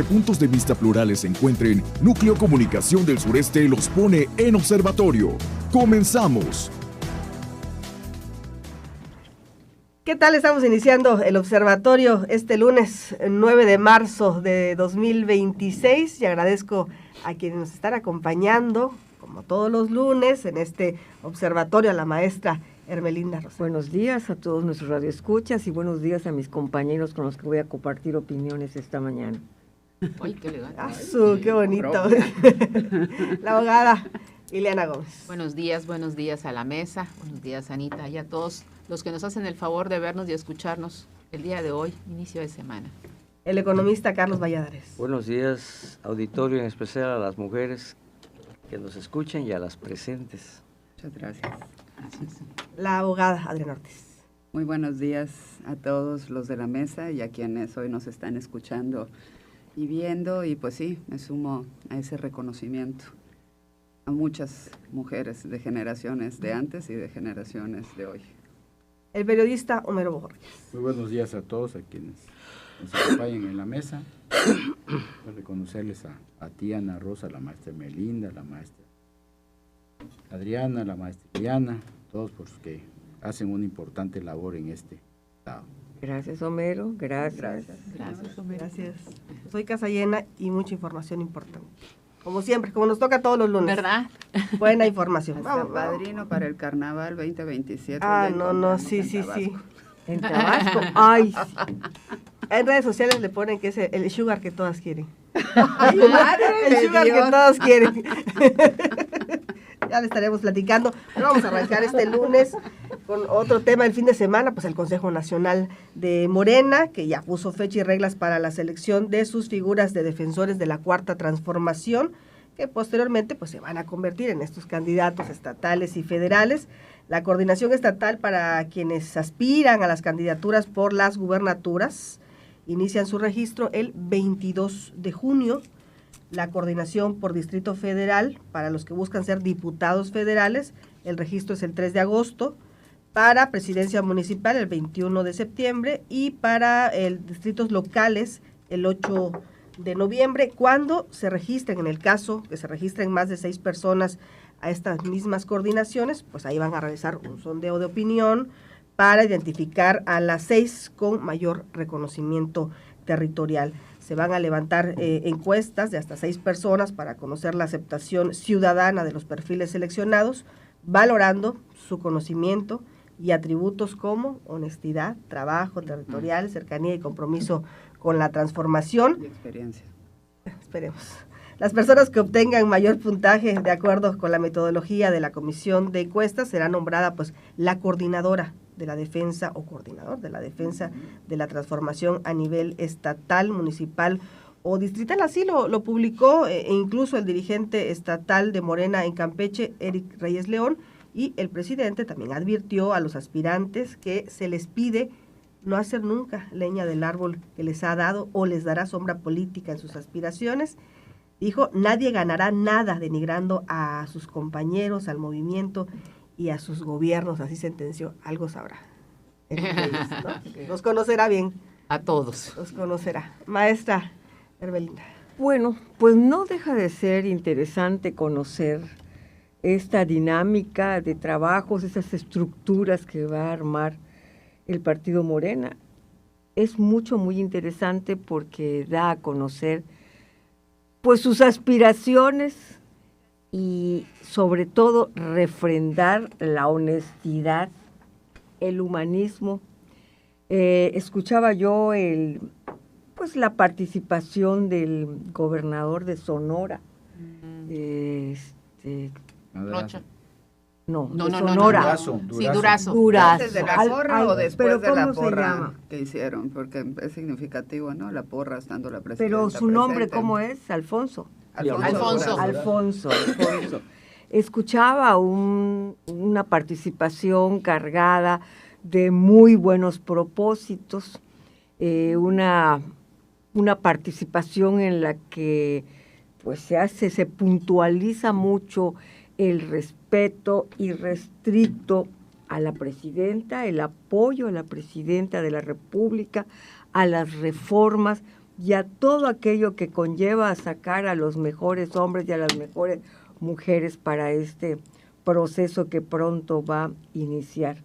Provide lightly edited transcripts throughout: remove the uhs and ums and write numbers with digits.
Puntos de vista plurales se encuentren, Núcleo Comunicación del Sureste los pone en observatorio. ¡Comenzamos! ¿Qué tal? Estamos iniciando el observatorio este lunes 9 de marzo de 2026 y agradezco a quienes nos están acompañando, como todos los lunes, en este observatorio, a la maestra Hermelinda Rosario. Buenos días a todos nuestros radioescuchas y buenos días a mis compañeros con los que voy a compartir opiniones esta mañana. ¡Ay, qué elegante! ¡Qué bonito! La abogada Ileana Gómez. Buenos días a la mesa, buenos días Anita y a todos los que nos hacen el favor de vernos y escucharnos el día de hoy, inicio de semana. El economista Carlos Valladares. Buenos días, auditorio, en especial a las mujeres que nos escuchan y a las presentes. Muchas gracias. La abogada Adriana Ortiz. Muy buenos días a todos los de la mesa y a quienes hoy nos están escuchando y viendo, y pues sí, me sumo a ese reconocimiento a muchas mujeres de generaciones de antes y de generaciones de hoy. El periodista Homero Borges. Muy buenos días a todos, a quienes nos acompañan en la mesa. Quiero reconocerles a ti, Ana Rosa, la maestra Melinda, la maestra Adriana, la maestra Diana, todos porque hacen una importante labor en este estado. Gracias, Homero. Gracias. Gracias, Homero. Gracias. Soy casa llena y mucha información importante. Como siempre, como nos toca todos los lunes. ¿Verdad? Buena información. Hasta padrino para el Carnaval 2027. Sí. En Tabasco. Ay, sí. En redes sociales le ponen que es el sugar que todas quieren. ¡Ay, madre El de sugar Dios! que todos quieren. Ya le estaremos platicando. Pero vamos a arrancar este lunes con otro tema del fin de semana, pues el Consejo Nacional de Morena, que ya puso fecha y reglas para la selección de sus figuras de defensores de la Cuarta Transformación, que posteriormente pues se van a convertir en estos candidatos estatales y federales. La coordinación estatal para quienes aspiran a las candidaturas por las gubernaturas inician su registro el 22 de junio. La coordinación por Distrito Federal, para los que buscan ser diputados federales, el registro es el 3 de agosto, para presidencia municipal el 21 de septiembre y para distritos locales el 8 de noviembre, cuando se registren, en el caso que se registren más de 6 personas a estas mismas coordinaciones, pues ahí van a realizar un sondeo de opinión para identificar a las 6 con mayor reconocimiento territorial. Se van a levantar encuestas de hasta 6 personas para conocer la aceptación ciudadana de los perfiles seleccionados, valorando su conocimiento y atributos como honestidad, trabajo territorial, cercanía y compromiso con la transformación. Y experiencia. Esperemos. Las personas que obtengan mayor puntaje de acuerdo con la metodología de la comisión de encuestas será nombrada pues la coordinadora de la defensa o coordinador de la defensa de la transformación a nivel estatal, municipal o distrital. Así lo publicó e incluso el dirigente estatal de Morena en Campeche, Eric Reyes León, y el presidente también advirtió a los aspirantes que se les pide no hacer nunca leña del árbol que les ha dado o les dará sombra política en sus aspiraciones. Dijo, nadie ganará nada denigrando a sus compañeros, al movimiento y a sus gobiernos, así sentenció. Algo sabrá. ¿No? Nos conocerá bien. A todos. Nos conocerá. Maestra Hermelinda. bueno, pues no deja de ser interesante conocer esta dinámica de trabajos, esas estructuras que va a armar el Partido Morena. Es muy interesante porque da a conocer pues sus aspiraciones y sobre todo refrendar la honestidad, el humanismo. Escuchaba yo la participación del gobernador de Sonora, Rocha. No, No, de no, Sonora. Durazo. Sí, Durazo. ¿Antes de la porra o después ¿pero de la cómo se porra llama? que hicieron? Porque es significativo, ¿no? La porra estando la presidenta Pero su nombre, presente. ¿cómo es? Alfonso. Alfonso. Alfonso. Escuchaba una participación cargada de muy buenos propósitos, una participación en la que pues se puntualiza mucho el respeto irrestricto a la presidenta, el apoyo a la presidenta de la República, a las reformas y a todo aquello que conlleva a sacar a los mejores hombres y a las mejores mujeres para este proceso que pronto va a iniciar.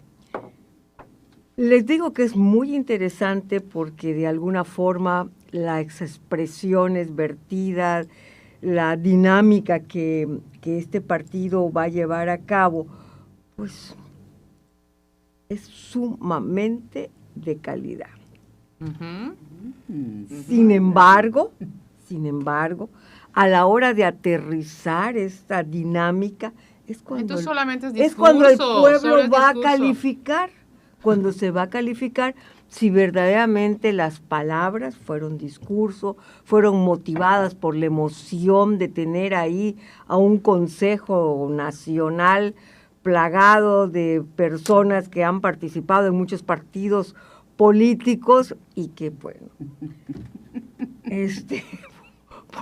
Les digo que es muy interesante porque de alguna forma las expresiones vertidas, la dinámica que este partido va a llevar a cabo, pues es sumamente de calidad. Sin embargo, a la hora de aterrizar esta dinámica, es cuando, Entonces solamente es es cuando el discurso, pueblo solo es va a discurso. calificar, cuando se va a calificar si verdaderamente las palabras fueron discurso, fueron motivadas por la emoción de tener ahí a un Consejo Nacional plagado de personas que han participado en muchos partidos políticos y que, bueno,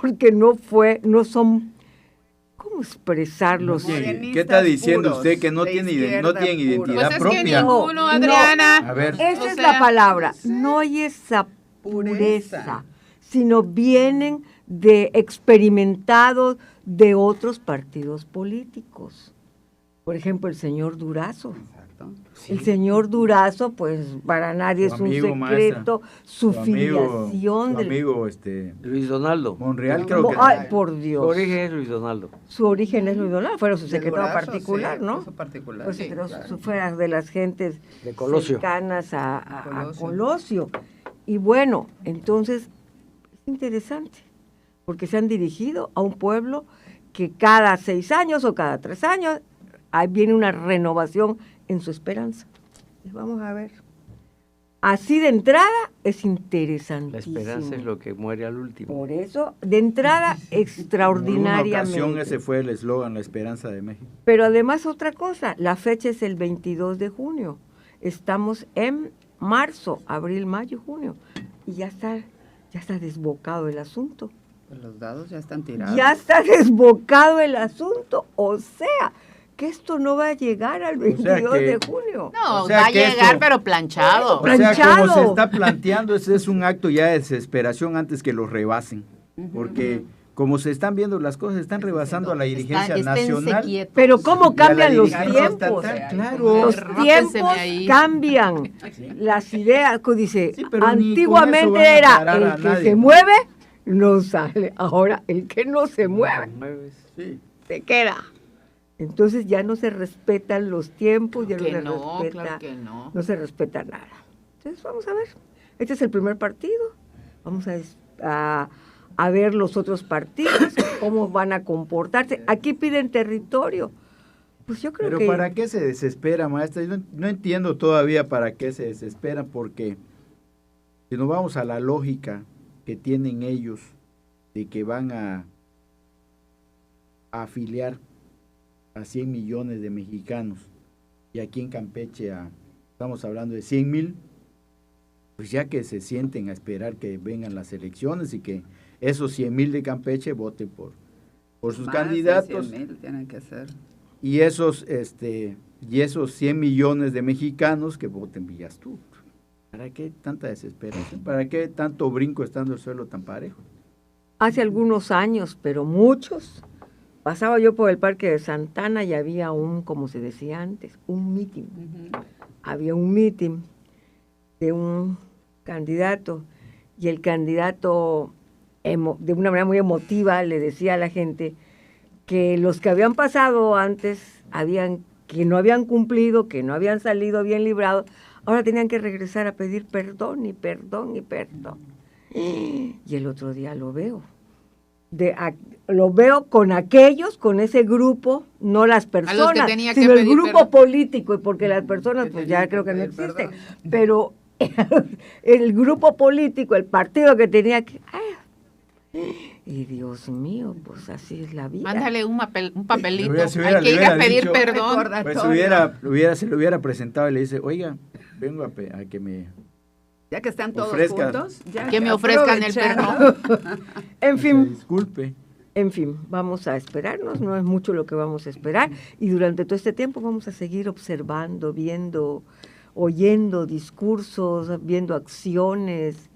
porque no son, ¿cómo expresarlos? ¿Qué está diciendo usted? Que no tienen identidad Pues es propia. que ninguno, Adriana. A ver. Esa O es sea, la palabra. No hay esa pureza, sino vienen de experimentados de otros partidos políticos. Por ejemplo, el señor Durazo. El señor Durazo, pues para nadie es un secreto, su filiación Su del... amigo, Luis Donaldo. Monreal, creo que... Ay, por Su Dios. origen es Luis Donaldo. Su origen es Luis Donaldo, fueron su De secretario Durazo, particular, sí, ¿no? fue su particular. Pues Sí, secretario, fuera de las gentes De Colosio. cercanas a Colosio. Colosio. Y bueno, entonces es interesante, porque se han dirigido a un pueblo que cada 6 años o cada 3 años ahí viene una renovación en su esperanza. Y vamos a ver. Así de entrada es La interesantísimo. esperanza es lo que muere al último. Por eso, de entrada, En una extraordinariamente. ocasión ese fue el eslogan, la esperanza de México. Pero además otra cosa, la fecha es el 22 de junio. Estamos en marzo, abril, mayo, junio. Y ya está desbocado el asunto. Pues los dados ya están tirados. Ya está desbocado el asunto. O sea, que esto no va a llegar al 22 que- de junio. No, O sea va a que llegar, esto- pero planchado. O sea, como Planchado. se está planteando, ese es un acto ya de desesperación antes que los rebasen. Porque como se están viendo las cosas, están rebasando a la dirigencia nacional. Pero cómo y a la cambian los dirigencia tiempos. estatal, claro. Los Rómpenseme tiempos ahí. cambian. Las ideas, dice, Sí, pero ni con eso antiguamente van a era parar a el que nadie. se mueve, no sale. Ahora, el que no se mueve, Sí. se queda. Entonces ya no se respetan los tiempos, ya no Que se no, respeta, claro que no. no se respeta nada. Entonces vamos a ver. Este es el primer partido. Vamos a ver los otros partidos, cómo van a comportarse. Aquí piden territorio. Pues yo creo Pero que... ¿para qué se desespera, maestra? Yo no entiendo todavía para qué se desesperan, porque si nos vamos a la lógica que tienen ellos de que van a afiliar a 100 millones de mexicanos y aquí en Campeche estamos hablando de 100,000, pues ya que se sienten a esperar que vengan las elecciones y que esos 100,000 de Campeche voten por sus Más de candidatos. 100,000 tienen que ser. Y esos 100 millones de mexicanos que voten Villastú. ¿Para qué tanta desesperación? ¿Para qué tanto brinco estando el suelo tan parejo? Hace algunos años, pero muchos, pasaba yo por el Parque de Santana y había como se decía antes, un meeting. Había un meeting de un candidato y el candidato de una manera muy emotiva le decía a la gente que los que habían pasado antes que no habían cumplido, que no habían salido bien librados, ahora tenían que regresar a pedir perdón y perdón y perdón. Y el otro día lo veo. Lo veo con ese grupo, no las personas, tenía que sino el pedir grupo perdón. político, y porque las personas pues ya creo que no existen, pero el grupo político, el partido que tenía que... Y Dios mío, pues así es la vida. Mándale un papelito. Se Hay que ir a pedir dicho, perdón. Pues se lo hubiera presentado y le dice, oiga, vengo a que me... Ya que están todos Ofrezcan. juntos, ya Que me ofrezcan el aprovechar. perdón. En se fin, disculpe. vamos a esperarnos, no es mucho lo que vamos a esperar, y durante todo este tiempo vamos a seguir observando, viendo, oyendo discursos, viendo acciones,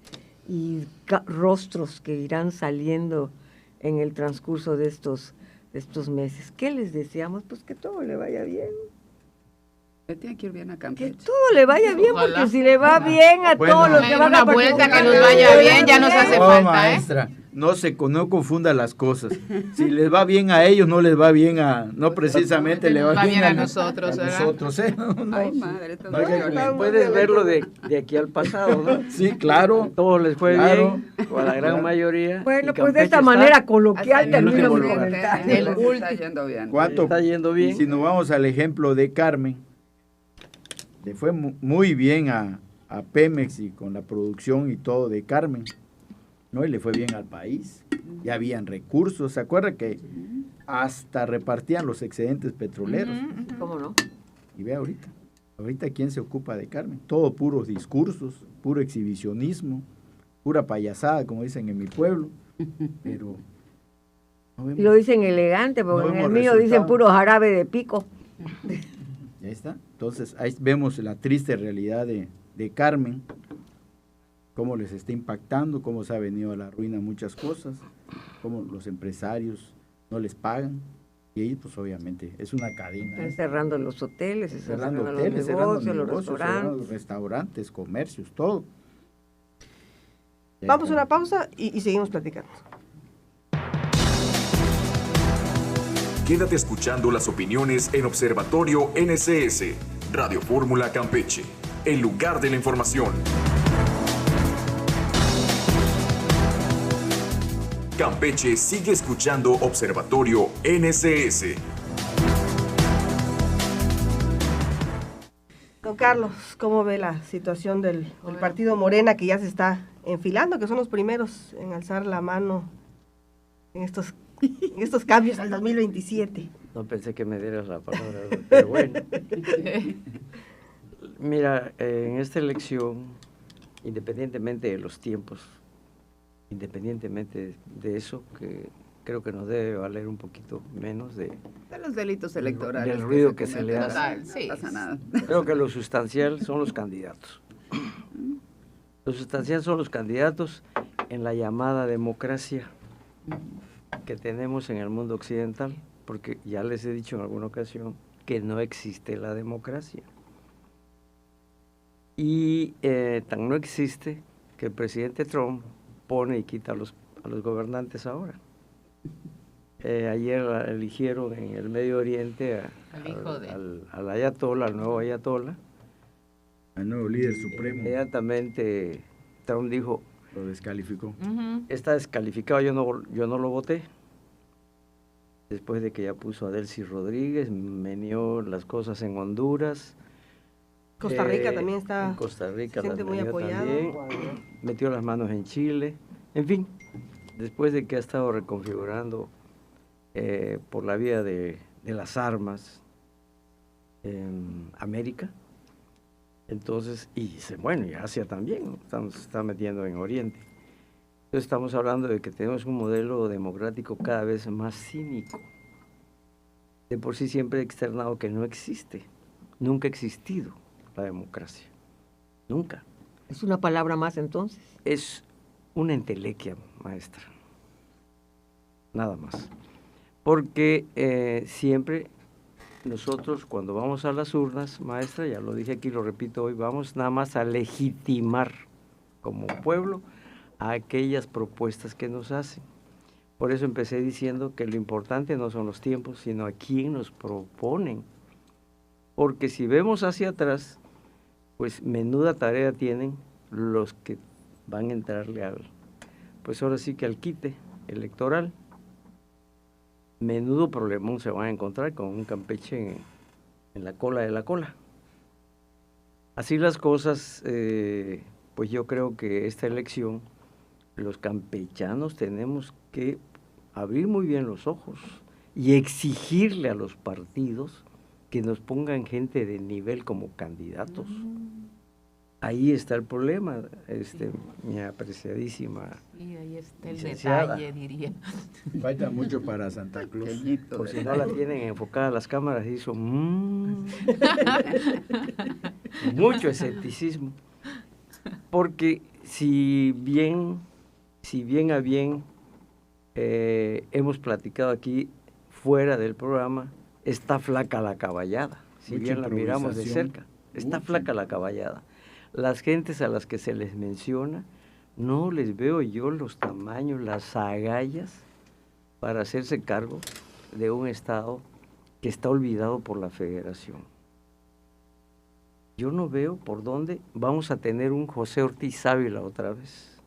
y rostros que irán saliendo en el transcurso de estos meses. ¿Qué les deseamos? Pues que todo le vaya bien. Le tiene que ir bien a Que Campeche. todo le vaya bien, Ojalá. porque si le va bien a Bueno, todos los que van a una vuelta participar, que nos vaya bien, ya nos hace No, falta, maestra, no confunda las cosas. Si les va bien a ellos, no les va bien no precisamente le va bien a nosotros, a ¿verdad? nosotros, ¿eh? No, Ay, madre, esto no hay que- violencia. Puedes verlo de aquí al pasado, ¿no? Sí, claro. Todo les fue Claro. bien, o a la gran mayoría. Bueno, y pues de Campeche esta está manera coloquial Hasta en el termino mi último lugar. comentario. El Les último. está yendo bien. ¿Cuánto? Está yendo bien. Y si nos vamos al ejemplo de Carmen, le fue muy bien a Pemex y con la producción y todo de Carmen, ¿no? Y le fue bien al país. Ya habían recursos. ¿Se acuerda que hasta repartían los excedentes petroleros? ¿Cómo no? Y ve ahorita quién se ocupa de Carmen. Todo puros discursos, puro exhibicionismo, pura payasada, como dicen en mi pueblo. Pero no vemos. Y lo dicen elegante, porque No en el vemos mío dicen resultado. puro jarabe de pico. Ya está. Entonces, ahí vemos la triste realidad de Carmen, cómo les está impactando, cómo se ha venido a la ruina muchas cosas, cómo los empresarios no les pagan. Y ahí, pues obviamente, es una cadena. Están cerrando los hoteles, están Cerrando cerrando hoteles, los cerrando negocios, los negocios, cerrando restaurantes. restaurantes, comercios, todo. Ya Vamos a está. una pausa y seguimos platicando. Quédate escuchando las opiniones en Observatorio NSS, Radio Fórmula Campeche, el lugar de la información. Campeche sigue escuchando Observatorio NSS. Don Carlos, ¿cómo ve la situación del partido Morena que ya se está enfilando, que son los primeros en alzar la mano en estos cambios al 2027? No pensé que me dieras la palabra, pero bueno. Mira, en esta elección, independientemente de los tiempos, independientemente de eso, que creo que nos debe valer un poquito menos de... De los delitos electorales. Del ruido que se le cometen, hace. no Sí. pasa nada. Creo que lo sustancial son los candidatos. Lo sustancial son los candidatos en la llamada democracia que tenemos en el mundo occidental, porque ya les he dicho en alguna ocasión que no existe la democracia. Y tan no existe que el presidente Trump pone y quita a los gobernantes ahora. Ayer eligieron en el Medio Oriente al ayatollah, al nuevo ayatollah. El nuevo líder supremo Inmediatamente Trump dijo, lo descalificó. está descalificado, yo no lo voté. Después de que ya puso a Delcy Rodríguez, meneó las cosas en Honduras. Costa Rica también está, En Costa Rica se siente las muy meneó apoyado. también. Metió las manos en Chile. En fin, después de que ha estado reconfigurando por la vía de las armas en América, entonces, y Asia también, se está metiendo en Oriente. Entonces estamos hablando de que tenemos un modelo democrático cada vez más cínico. De por sí siempre he externado que no existe, nunca ha existido la democracia, nunca. Es una palabra más entonces. Es una entelequia, maestra, nada más. Porque siempre nosotros cuando vamos a las urnas, maestra, ya lo dije aquí, lo repito hoy, vamos nada más a legitimar como pueblo a aquellas propuestas que nos hacen. Por eso empecé diciendo que lo importante no son los tiempos, sino a quién nos proponen. Porque si vemos hacia atrás, pues menuda tarea tienen los que van a entrarle pues ahora sí que al quite electoral. Menudo problemón se van a encontrar con un Campeche en la cola de la cola. Así las cosas, pues yo creo que esta elección, los campechanos tenemos que abrir muy bien los ojos y exigirle a los partidos que nos pongan gente de nivel como candidatos. Ahí está el problema, mi apreciadísima. Y ahí está el licenciada. detalle, diría. Falta mucho para Santa Claus. Pequeñito Por si no detalle. la tienen enfocada las cámaras, hizo mucho escepticismo. Porque si bien a bien hemos platicado aquí fuera del programa, está flaca la caballada, si Mucha bien la miramos de improvisación. cerca, está Mucha. flaca la caballada. Las gentes a las que se les menciona, no les veo yo los tamaños, las agallas para hacerse cargo de un Estado que está olvidado por la Federación. Yo no veo por dónde vamos a tener un José Ortiz Ávila otra vez.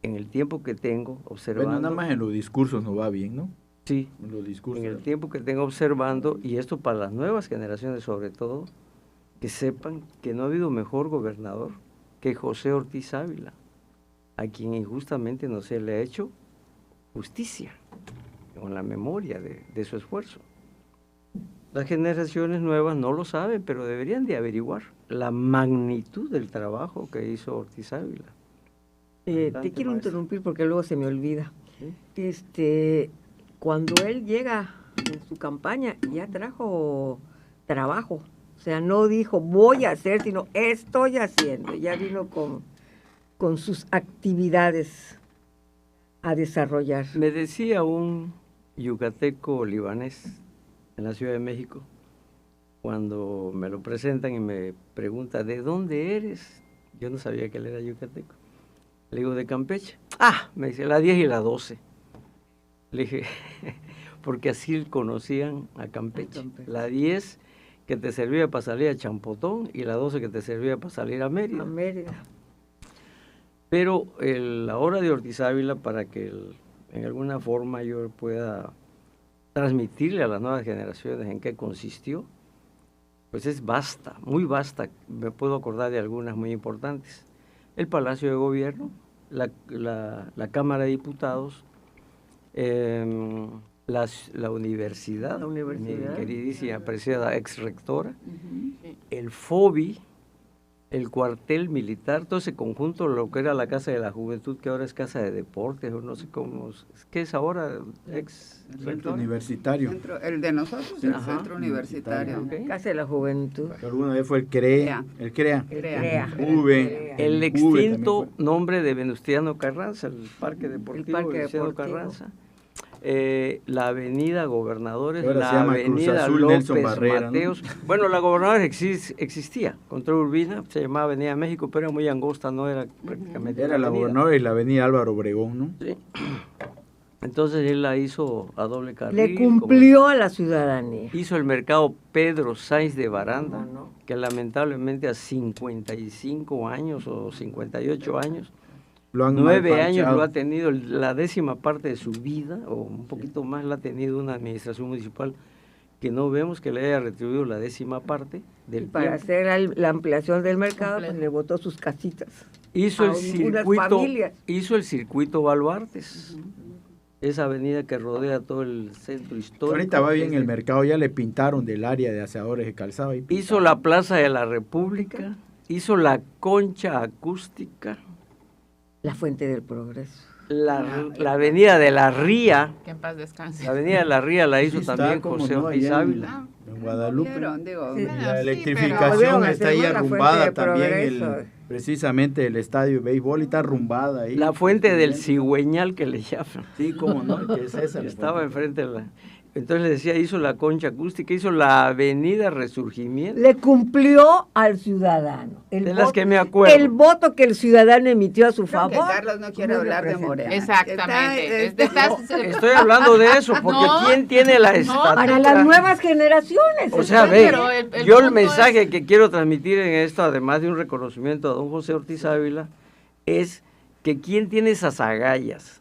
En el tiempo que tengo observando... Bueno, nada más en los discursos no va bien, ¿no? Sí, En los discursos. en el tiempo que tengo observando, y esto para las nuevas generaciones sobre todo, que sepan que no ha habido mejor gobernador que José Ortiz Ávila, a quien injustamente no se le ha hecho justicia con la memoria de su esfuerzo. Las generaciones nuevas no lo saben, pero deberían de averiguar la magnitud del trabajo que hizo Ortiz Ávila. Te Adelante, quiero maestra. interrumpir porque luego se me olvida. ¿Sí? Cuando él llega en su campaña, ya trajo trabajo. O sea, no dijo voy a hacer, sino estoy haciendo. Ya vino con sus actividades a desarrollar. Me decía un yucateco libanés en la Ciudad de México, cuando me lo presentan y me pregunta, ¿de dónde eres? Yo no sabía que él era yucateco. Le digo, de Campeche. Ah, me dice, la 10 y la 12. Le dije, porque así conocían a Campeche. La 10 que te servía para salir a Champotón y la 12 que te servía para salir a Mérida. A Mérida. Pero la obra de Ortiz Ávila, para que en alguna forma yo pueda transmitirle a las nuevas generaciones en qué consistió, pues es vasta, muy vasta. Me puedo acordar de algunas muy importantes. El Palacio de Gobierno, la Cámara de Diputados, la universidad, La universidad. mi queridísima, apreciada ex rectora, Sí. el FOBI, el cuartel militar, todo ese conjunto, lo que era la Casa de la Juventud, que ahora es Casa de Deportes, o no sé cómo, ¿qué es ahora? Ex Centro rectora. universitario. El de nosotros, el Ajá. centro universitario. Ok. Casa de la Juventud. Alguna vez fue el CREA. El CREA. CREA. V El también extinto fue. nombre de Venustiano Carranza, el Parque Deportivo Parque Venustiano Deportivo. Carranza. La avenida Gobernadores, Que ahora la se llama Cruz avenida Azul López Nelson Barrera, ¿no? Mateos. Bueno, la Gobernadores existía, Control Urbina, se llamaba Avenida México, pero era muy angosta, no era prácticamente Era la avenida. Gobernadora y la avenida Álvaro Obregón, ¿no? Sí. Entonces él la hizo a doble carril. Le cumplió a la ciudadanía. Hizo el mercado Pedro Sáenz de Baranda, ¿Cómo no? que lamentablemente a 55 años o 58 años, Lo han 9 años malparchado. lo ha tenido, la 10ª parte de su vida, o un poquito más la ha tenido una administración municipal que no vemos que le haya retribuido la 10ª parte del Y para tiempo. hacer la ampliación del mercado, pues Completo. le botó sus casitas. Hizo a el algunas circuito, familias. hizo el circuito Baluartes, esa avenida que rodea todo el centro histórico. Ahorita va bien desde- el mercado, ya le pintaron del área de aseadores de calzado. Ahí Hizo la Plaza de la República, hizo la concha acústica, La fuente del progreso. la avenida de la Ría, Que en paz descanse. la avenida de la Ría la hizo Sí está, también cómo José no, Ortiz allá en- Ávila. En Guadalupe. Vieron, digo, Sí. Bueno, La sí, electrificación Volvieron a está hacer, ahí ¿no? La arrumbada fuente de también, progreso. precisamente el estadio de béisbol está arrumbada ahí. La fuente del cigüeñal que le llaman. Sí, cómo no, que es esa. la Estaba fuente. enfrente de la... Entonces le decía, hizo la concha acústica, hizo la avenida Resurgimiento. Le cumplió al ciudadano. De las que me acuerdo. El voto que el ciudadano emitió a su creo que favor. Carlos no quiere Muy hablar de representado. Morena. Exactamente. Estoy hablando de eso, porque No. ¿quién tiene la estatura? Para las nuevas generaciones. O sea, Sí, ve, pero el yo el punto mensaje que quiero transmitir en esto, además de un reconocimiento a don José Ortiz Ávila, es que quién tiene esas agallas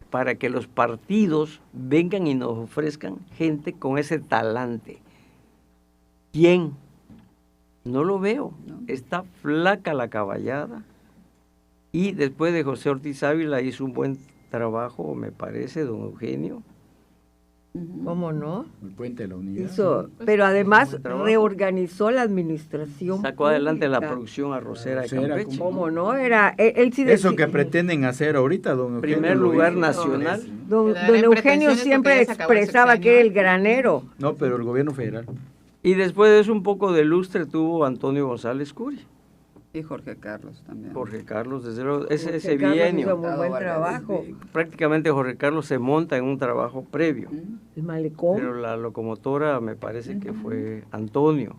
para que los partidos vengan y nos ofrezcan gente con ese talante. ¿Quién? No lo veo. Está flaca la caballada. Y después de José Ortiz Ávila hizo un buen trabajo, me parece, don Eugenio. ¿Cómo no? El puente de la unidad. Hizo, pero además buen trabajo. reorganizó la administración. Sacó adelante la pública. producción arrocera de Arrocera, Campeche. ¿Cómo no? Era, él sí Eso decía- que pretenden hacer ahorita, don Eugenio. Primer lo lugar hizo. nacional. Don, Le daré don Eugenio pretensiones siempre porque ya se acabó el expresaba sexenio. que era el granero. No, pero el gobierno federal. Y después de eso un poco de lustre tuvo Antonio González Curi. Y Jorge Carlos también. Jorge Carlos, desde luego, ese Jorge Carlos bienio. hizo muy buen trabajo. Prácticamente Jorge Carlos se monta en un trabajo previo, El malecón. pero la locomotora me parece que fue Antonio.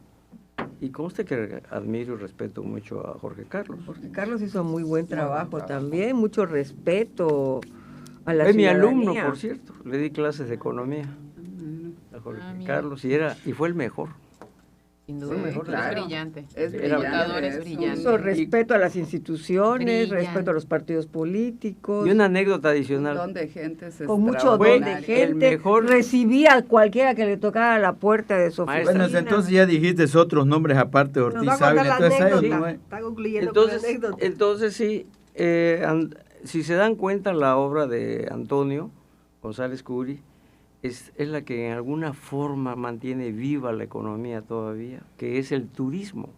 Y conste que admiro y respeto mucho a Jorge Carlos. Jorge Carlos hizo muy buen trabajo también, mucho respeto a la Fue mi ciudadanía. alumno, por cierto. Le di clases de economía a Jorge mira. Carlos y fue el mejor. Sin duda, mejor, es claro. brillante. Es Era Dictador es brillante, brillante. Hizo respeto a las instituciones, Brillante. respeto a los partidos políticos. Y una anécdota Un adicional. don de gentes Con mucho don extraordinarios. de el gente, mejor- recibía a cualquiera que le tocara la puerta de su Maestra. Bueno, oficina. entonces ya dijiste otros nombres aparte de Nos Ortiz va a contar Ávila, la entonces hay anécdota. otro, Está concluyendo con la anécdota. Entonces sí, si se dan cuenta, la obra de Antonio González Curi es la que en alguna forma mantiene viva la economía todavía, que es el turismo.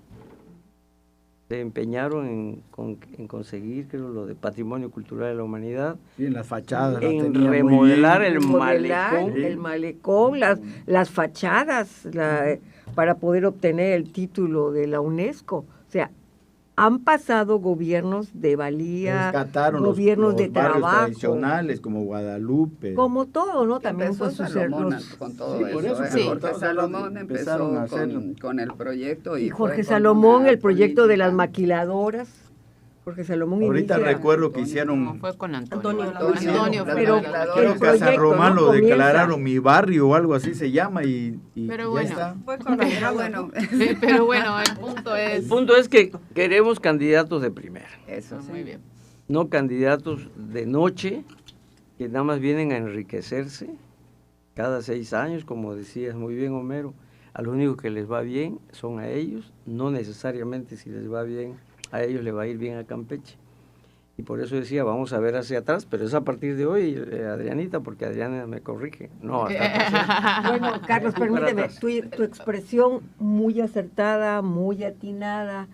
Se empeñaron en conseguir, creo, lo de Patrimonio Cultural de la Humanidad, Sí, en las fachadas. la en tenía muy remodelar bien. el Remodelar malecón. el malecón, las fachadas, para poder obtener el título de la UNESCO. O sea, han pasado gobiernos de valía, Rescataron gobiernos los de barrios trabajo, tradicionales como Guadalupe. como todo, ¿no? Que También empezó pues sus Salomón los- con todo Sí, eso. por eso, Sí. Jorge Salomón empezaron a empezó hacerlo. con el proyecto. y fue Jorge con Salomón, una el proyecto de las política. maquiladoras. Jorge Salomón Ahorita inicia- recuerdo que No, hicieron, fue con Antonio. Antonio, Antonio, pero el creo el que a San proyecto, Román ¿no? lo Comienza. declararon mi barrio o algo así se llama y Pero ya bueno. está. Fue con Pero bueno, Pero bueno, el punto El es... punto es que queremos candidatos de primera, eso sí. Muy bien. no candidatos de noche que nada más vienen a enriquecerse cada 6 años, como decías muy bien, Homero. A lo único que les va bien son a ellos, no necesariamente si les va bien a ellos le va a ir bien a Campeche. Y por eso decía, vamos a ver hacia atrás, pero es a partir de hoy, Adrianita, porque Adriana me corrige. No, hasta atrás. Bueno, Carlos, Para permíteme, atrás. tu expresión muy acertada, muy atinada,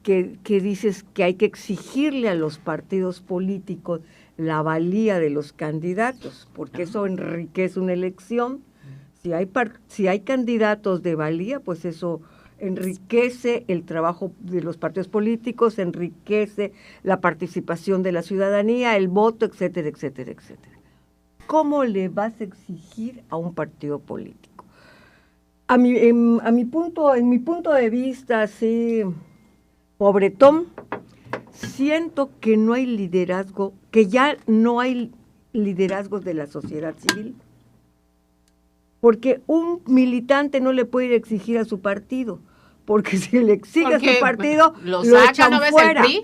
que dices que hay que exigirle a los partidos políticos la valía de los candidatos, porque eso enriquece una elección. Si hay candidatos de valía, pues eso enriquece el trabajo de los partidos políticos, enriquece la participación de la ciudadanía, el voto, etcétera, etcétera, etcétera. ¿Cómo le vas a exigir a un partido político? En mi punto de vista, así, pobretón, siento que no hay liderazgo, que ya no hay liderazgos de la sociedad civil. Porque un militante no le puede exigir a su partido, porque si le exige a Porque su partido, lo lo saca, echan ¿no ves fuera. el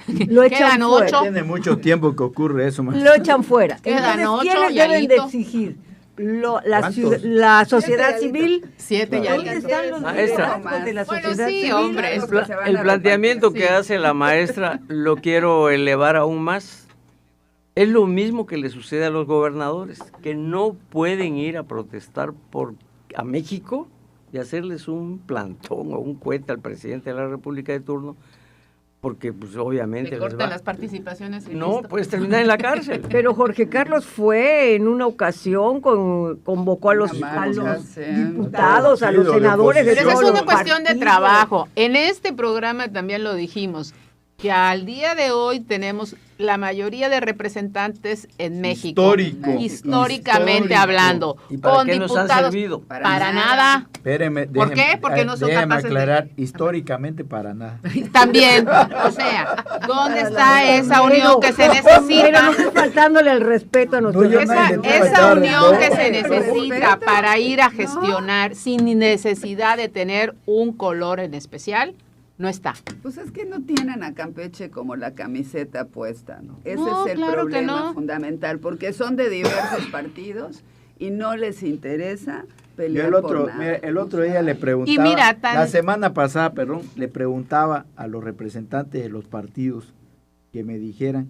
PRI? Lo echan Quedan fuera. 8. Tiene mucho tiempo que ocurre eso, más. Lo echan fuera. Quedan Entonces, 8 ¿quiénes y deben de alito. exigir? ¿Cuántos? La sociedad 7 y alito. civil. 7 y ¿Dónde alito. están los Maestra. liderazgos de la Bueno, sociedad sí, civil? hombre. Los que se van El a planteamiento repartir, que hace la maestra lo quiero elevar aún más. Es lo mismo que le sucede a los gobernadores, que no pueden ir a protestar a México y hacerles un plantón o un cohete al presidente de la República de turno, porque pues obviamente Le les cortan va... las participaciones. y No, listo. pues terminar en la cárcel. Pero Jorge Carlos fue en una ocasión, convocó a los, Una a los marcha, sí. diputados, a los Partido de senadores de Pero esa es todos una los cuestión de partidos. trabajo. En este programa también lo dijimos, que al día de hoy tenemos la mayoría de representantes en México. Históricamente Histórico. hablando. ¿Y para con qué nos han diputados. servido? Para nada. Espéreme, ¿Por qué? Porque no son déjeme capaces de- aclarar, históricamente para nada. También. O sea, ¿dónde está esa Pero- unión que se Pero necesita? no estoy faltándole el respeto a nuestros yo no Esa, intenté esa faltar unión que respeto. se necesita Respeto. para ir a gestionar sin necesidad de tener un color en especial, no está. Pues es que no tienen a Campeche como la camiseta puesta, ¿no? Ese No, es el claro que problema no. fundamental, porque son de diversos partidos y no les interesa Yo pelear el otro, por nada. mira, el otro día le preguntaba, Y mira, tan- la semana pasada, perdón, le preguntaba a los representantes de los partidos que me dijeran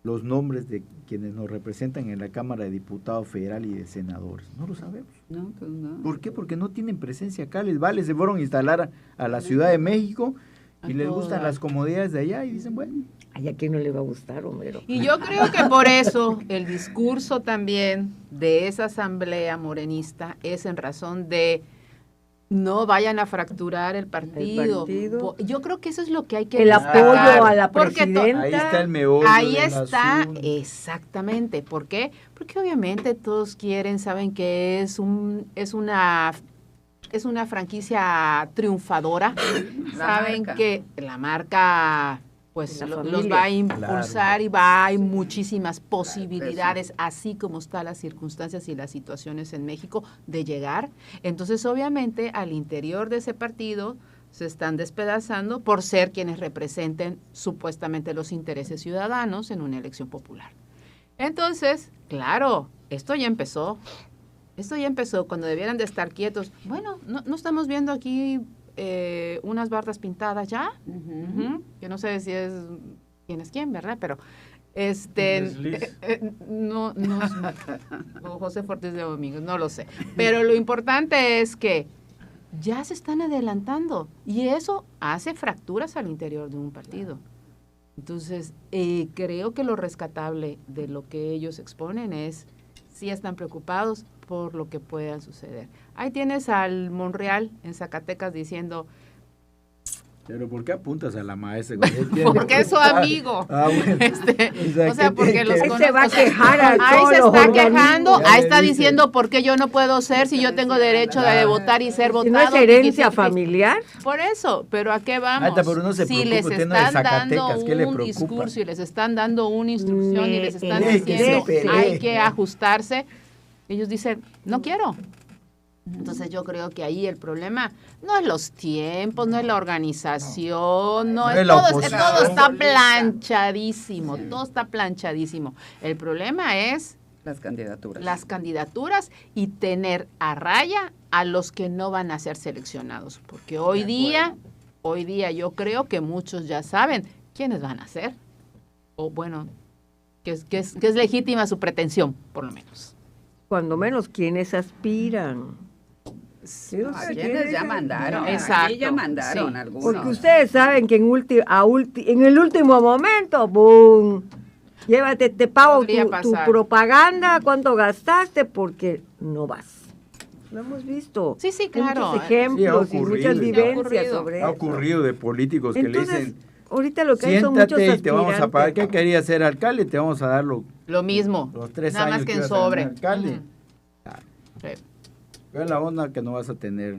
los nombres de quienes nos representan en la Cámara de Diputados Federal y de Senadores. No lo sabemos. No, pues no. ¿Por qué? Porque no tienen presencia acá. Les vale, se fueron a instalar a la Ciudad de México y A les todo gustan dar. las comodidades de allá y dicen, bueno, Ay, ¿a quién no le va a gustar, Homero? Y yo creo que por eso el discurso también de esa asamblea morenista es en razón de no vayan a fracturar el partido. Yo creo que eso es lo que hay que el apoyo a la presidenta. Ahí está el meollo Ahí del está, asunto. exactamente. ¿Por qué? Porque obviamente todos saben que es una franquicia triunfadora. Saben marca. que la marca pues La los familia. va a impulsar y hay muchísimas posibilidades, así como están las circunstancias y las situaciones en México, de llegar. Entonces, obviamente, al interior de ese partido se están despedazando por ser quienes representen supuestamente los intereses ciudadanos en una elección popular. Entonces, claro, esto ya empezó cuando debieran de estar quietos. Bueno, no estamos viendo aquí unas bardas pintadas ya. Yo no sé si es quién es quién, ¿verdad? Pero no o José Fortes de Domingos, no lo sé. Pero lo importante es que ya se están adelantando y eso hace fracturas al interior de un partido. Entonces, creo que lo rescatable de lo que ellos exponen es si están preocupados por lo que pueda suceder. Ahí tienes al Monreal en Zacatecas diciendo... Pero ¿por qué apuntas a la maestra? Porque es su amigo. Bueno. O sea, porque los Él se va a conoce. quejar a Ahí todos se los está organismos. quejando, Ya ahí le está dice. diciendo por qué yo no puedo ser si yo tengo derecho de votar y ser Si votado. no es herencia familiar. Por eso, pero ¿a qué vamos? Ahorita, pero no se si preocupe, les usted no es de están dando Zacatecas, ¿qué le un preocupa? discurso y les están dando una instrucción y les están que diciendo se hay que ajustarse, ellos dicen, no quiero. Entonces yo creo que ahí el problema no es los tiempos, no es la organización, no es la todo, oposición. todo está planchadísimo, todo está planchadísimo. El problema es Las candidaturas. las candidaturas y tener a raya a los que no van a ser seleccionados, porque hoy día yo creo que muchos ya saben quiénes van a ser, o bueno, que es legítima su pretensión, por lo menos. Cuando menos quienes aspiran. A quienes ya mandaron. Exacto, Aquí ya mandaron sí. algunos. Porque ustedes saben que en el último momento, ¡boom! Llévate, te pago Podría tu pasar. propaganda, cuánto gastaste, porque no vas. Lo hemos visto. Sí, sí, Hay claro. muchos ejemplos Sí, ha y ocurrido. muchas Sí, ha vivencias ocurrido. sobre Ha eso. ocurrido de políticos que Entonces, le dicen, ahorita lo que hay son muchos siéntate y te vamos a pagar. ¿Qué aspirantes. querías ser alcalde? Te vamos a dar Lo mismo, los 3 nada años más que en ibas a ganar sobre. alcalde. Ujú. Sí. Pero la onda que no vas a tener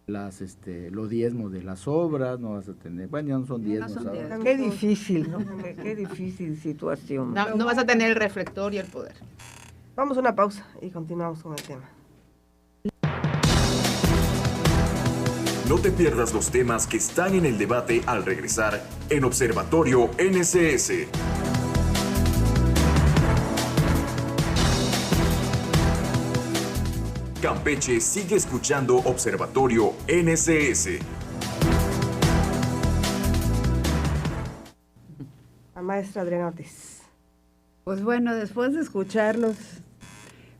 los diezmos de las obras, no vas a tener, bueno, ya no son diezmos son ahora. diezmos. Qué difícil, ¿no? Qué difícil situación. No vas a tener el reflector y el poder. Vamos a una pausa y continuamos con el tema. No te pierdas los temas que están en el debate al regresar en Observatorio NSS. Campeche sigue escuchando Observatorio NSS. La maestra Adriana Ortiz. Pues bueno, después de escucharlos,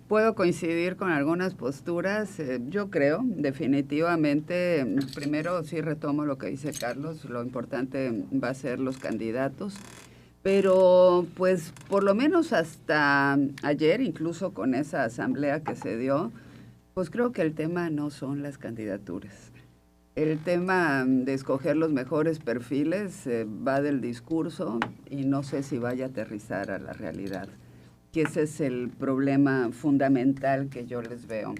puedo coincidir con algunas posturas. Yo creo, definitivamente, primero sí retomo lo que dice Carlos, lo importante va a ser los candidatos, pero pues por lo menos hasta ayer, incluso con esa asamblea que se dio, pues creo que el tema no son las candidaturas. El tema de escoger los mejores perfiles va del discurso y no sé si vaya a aterrizar a la realidad, que ese es el problema fundamental que yo les veo.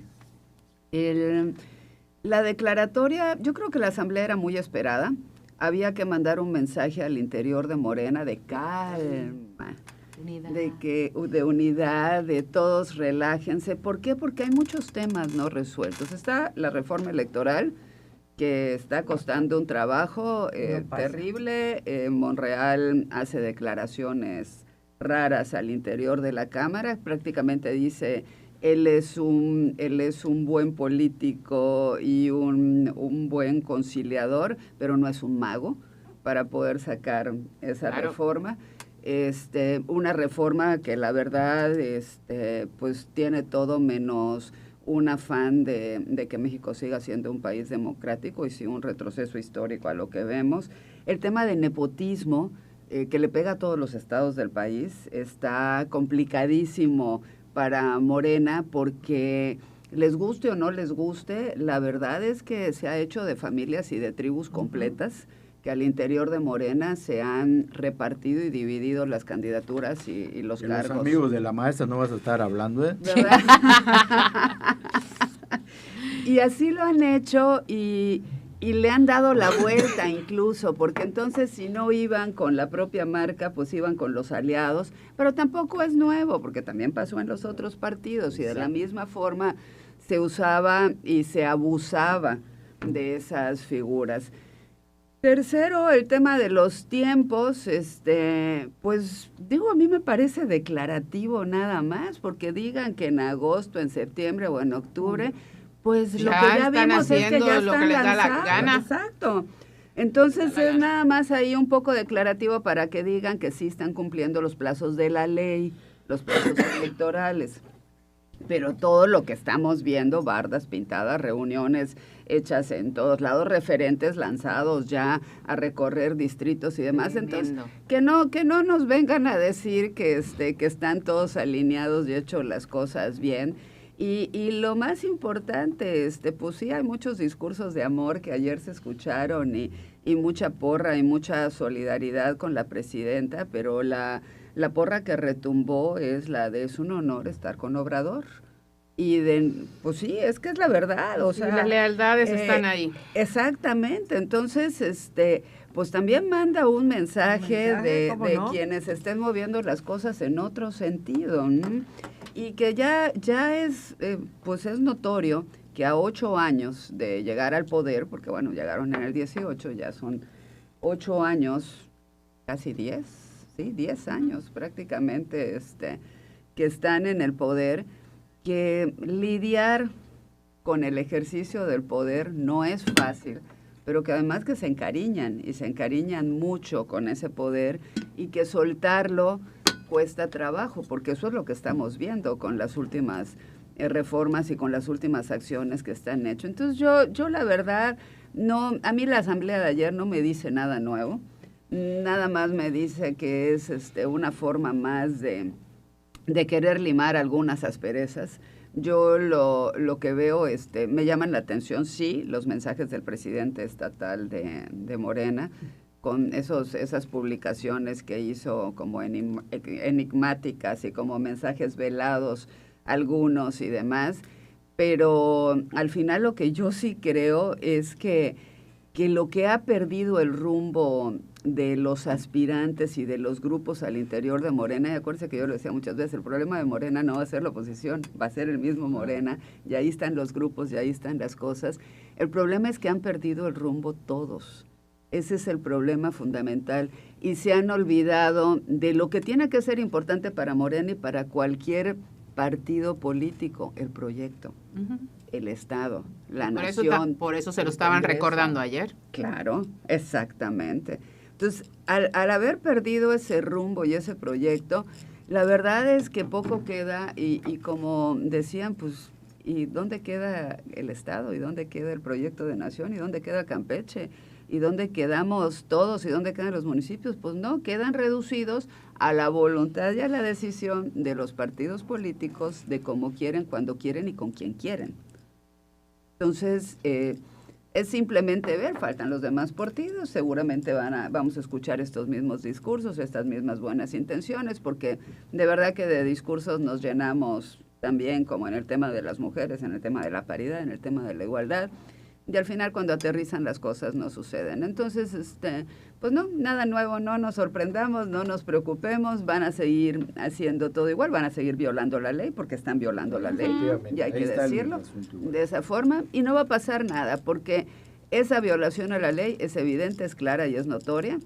La declaratoria, yo creo que la asamblea era muy esperada. Había que mandar un mensaje al interior de Morena de calma, de unidad, de todos relájense. ¿Por qué? Porque hay muchos temas no resueltos. Está la reforma electoral, que está costando un trabajo terrible. Monreal hace declaraciones raras al interior de la Cámara, prácticamente dice él es un buen político y un buen conciliador, pero no es un mago para poder sacar esa reforma. Una reforma que la verdad pues tiene todo menos un afán de que México siga siendo un país democrático y sí un retroceso histórico a lo que vemos. El tema de nepotismo, que le pega a todos los estados del país, está complicadísimo para Morena porque les guste o no les guste, la verdad es que se ha hecho de familias y de tribus completas que al interior de Morena se han repartido y dividido las candidaturas y los De cargos. los amigos de la maestra no vas a estar hablando, ¿eh? ¿Verdad? Y así lo han hecho y le han dado la vuelta incluso, porque entonces si no iban con la propia marca, pues iban con los aliados, pero tampoco es nuevo, porque también pasó en los otros partidos y de la misma forma se usaba y se abusaba de esas figuras. Tercero, el tema de los tiempos, pues digo, a mí me parece declarativo nada más, porque digan que en agosto, en septiembre o en octubre, pues lo que ya vimos es que ya lo que están les da la lanzados. gana. Exacto. Entonces es nada más ahí un poco declarativo para que digan que sí están cumpliendo los plazos de la ley, los plazos electorales. Pero todo lo que estamos viendo, bardas pintadas, reuniones hechas en todos lados, referentes lanzados ya a recorrer distritos y demás. Tremendo. Entonces, que no nos vengan a decir que están todos alineados y hecho las cosas bien. Y lo más importante, pues sí, hay muchos discursos de amor que ayer se escucharon y mucha porra y mucha solidaridad con la presidenta, pero la porra que retumbó es la de es un honor estar con Obrador. Y pues sí, es que es la verdad, o sea, las lealtades están ahí. Exactamente, entonces, pues también manda un mensaje de no? quienes estén moviendo las cosas en otro sentido, ¿no? Y que ya es, pues es notorio que a 8 años de llegar al poder, porque bueno, llegaron en el 18, ya son 8 años, casi 10, sí, 10 años prácticamente, que están en el poder, que lidiar con el ejercicio del poder no es fácil, pero que además que se encariñan y se encariñan mucho con ese poder y que soltarlo cuesta trabajo, porque eso es lo que estamos viendo con las últimas reformas y con las últimas acciones que están hechas. Entonces yo la verdad, a mí la asamblea de ayer no me dice nada nuevo, nada más me dice que es una forma más de querer limar algunas asperezas. Yo lo que veo, me llaman la atención, sí, los mensajes del presidente estatal de Morena, con esas publicaciones que hizo como enigmáticas y como mensajes velados, algunos y demás, pero al final lo que yo sí creo es que lo que ha perdido el rumbo de los aspirantes y de los grupos al interior de Morena, y acuérdense que yo lo decía muchas veces, el problema de Morena no va a ser la oposición, va a ser el mismo Morena, y ahí están los grupos, y ahí están las cosas. El problema es que han perdido el rumbo todos. Ese es el problema fundamental, y se han olvidado de lo que tiene que ser importante para Morena y para cualquier partido político, el proyecto. El Estado, la nación. Por eso se lo estaban recordando ayer. Claro, exactamente. Entonces, al haber perdido ese rumbo y ese proyecto, la verdad es que poco queda y como decían, pues, ¿y dónde queda el Estado? ¿Y dónde queda el proyecto de nación? ¿Y dónde queda Campeche? ¿Y dónde quedamos todos? ¿Y dónde quedan los municipios? Pues no, quedan reducidos a la voluntad y a la decisión de los partidos políticos de cómo quieren, cuando quieren y con quién quieren. Entonces, es simplemente ver, faltan los demás partidos, seguramente vamos a escuchar estos mismos discursos, estas mismas buenas intenciones, porque de verdad que de discursos nos llenamos también, como en el tema de las mujeres, en el tema de la paridad, en el tema de la igualdad, y al final cuando aterrizan las cosas no suceden. Entonces, pues no, nada nuevo, no nos sorprendamos, no nos preocupemos, van a seguir haciendo todo igual, van a seguir violando la ley, porque están violando la ley, y hay que decirlo de esa forma, y no va a pasar nada, porque esa violación a la ley es evidente, es clara y es notoria,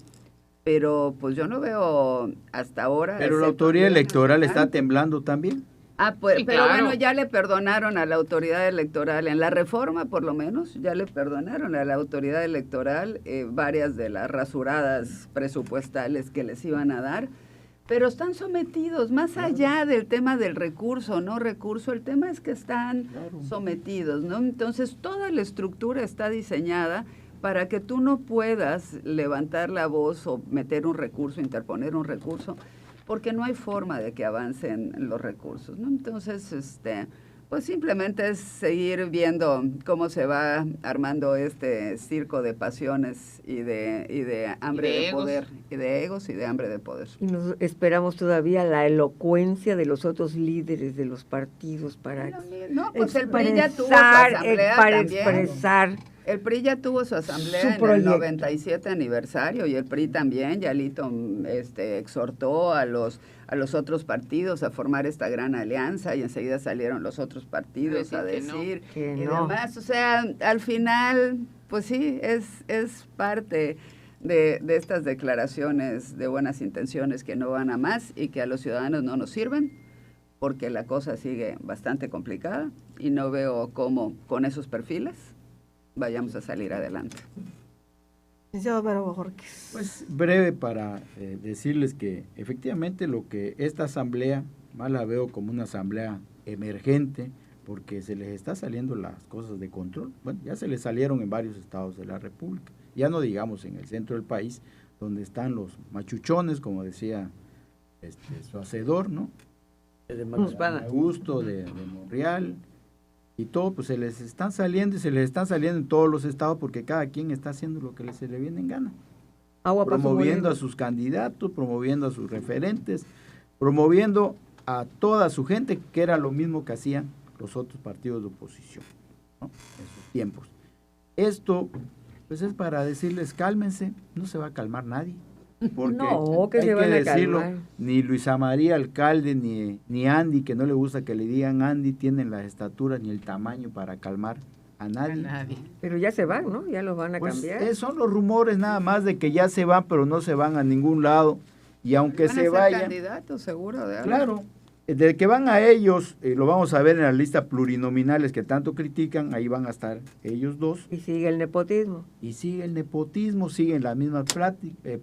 pero pues yo no veo hasta ahora... Pero la autoridad electoral está temblando también. Pues, sí, pero claro. bueno, ya le perdonaron a la autoridad electoral, en la reforma por lo menos, ya le perdonaron a la autoridad electoral varias de las rasuradas presupuestales que les iban a dar, pero están sometidos, más allá del tema del recurso, no recurso, el tema es que están sometidos, ¿no? Entonces, toda la estructura está diseñada para que tú no puedas levantar la voz o meter un recurso, interponer un recurso, porque no hay forma de que avancen los recursos, ¿no? Entonces, Pues simplemente es seguir viendo cómo se va armando este circo de pasiones y de hambre de poder, y de egos y de hambre de poder. Y nos esperamos todavía la elocuencia de los otros líderes de los partidos para No, pues el PRI ya tuvo su asamblea para también. expresar. El PRI ya tuvo su asamblea Su en el proyecto. 97 aniversario y el PRI también, ya Alito exhortó a los otros partidos a formar esta gran alianza y enseguida salieron los otros partidos a decir que y no. demás. O sea, al final, pues sí, es parte de estas declaraciones de buenas intenciones que no van a más y que a los ciudadanos no nos sirven, porque la cosa sigue bastante complicada y no veo cómo con esos perfiles vayamos a salir adelante. Licenciado Homero Bojorquez. Pues breve para decirles que efectivamente lo que esta asamblea, más la veo como una asamblea emergente, porque se les está saliendo las cosas de control. Bueno, ya se les salieron en varios estados de la República, ya no digamos en el centro del país, donde están los machuchones, como decía su hacedor, ¿no? De Macuspana. Augusto de Monreal, y todo, pues se les están saliendo y se les están saliendo en todos los estados porque cada quien está haciendo lo que se le viene en gana. Agua para su Promoviendo molino. a sus candidatos, promoviendo a sus referentes, promoviendo a toda su gente, que era lo mismo que hacían los otros partidos de oposición, ¿no? En sus tiempos. Esto, pues es para decirles, cálmense, no se va a calmar nadie. Porque No, que hay se van a decirlo, calmar. ni Luisa María alcalde, ni Andy, que no le gusta que le digan Andy, tienen las estaturas ni el tamaño para calmar a nadie. Pero ya se van, ¿no? Ya los van a Pues cambiar. son los rumores nada más de que ya se van, pero no se van a ningún lado. Y aunque Van a se ser vayan, candidatos, seguro, de algo. claro, de que van a ellos, lo vamos a ver en la lista plurinominales que tanto critican, ahí van a estar ellos dos. Y sigue el nepotismo. Y sigue el nepotismo, siguen las mismas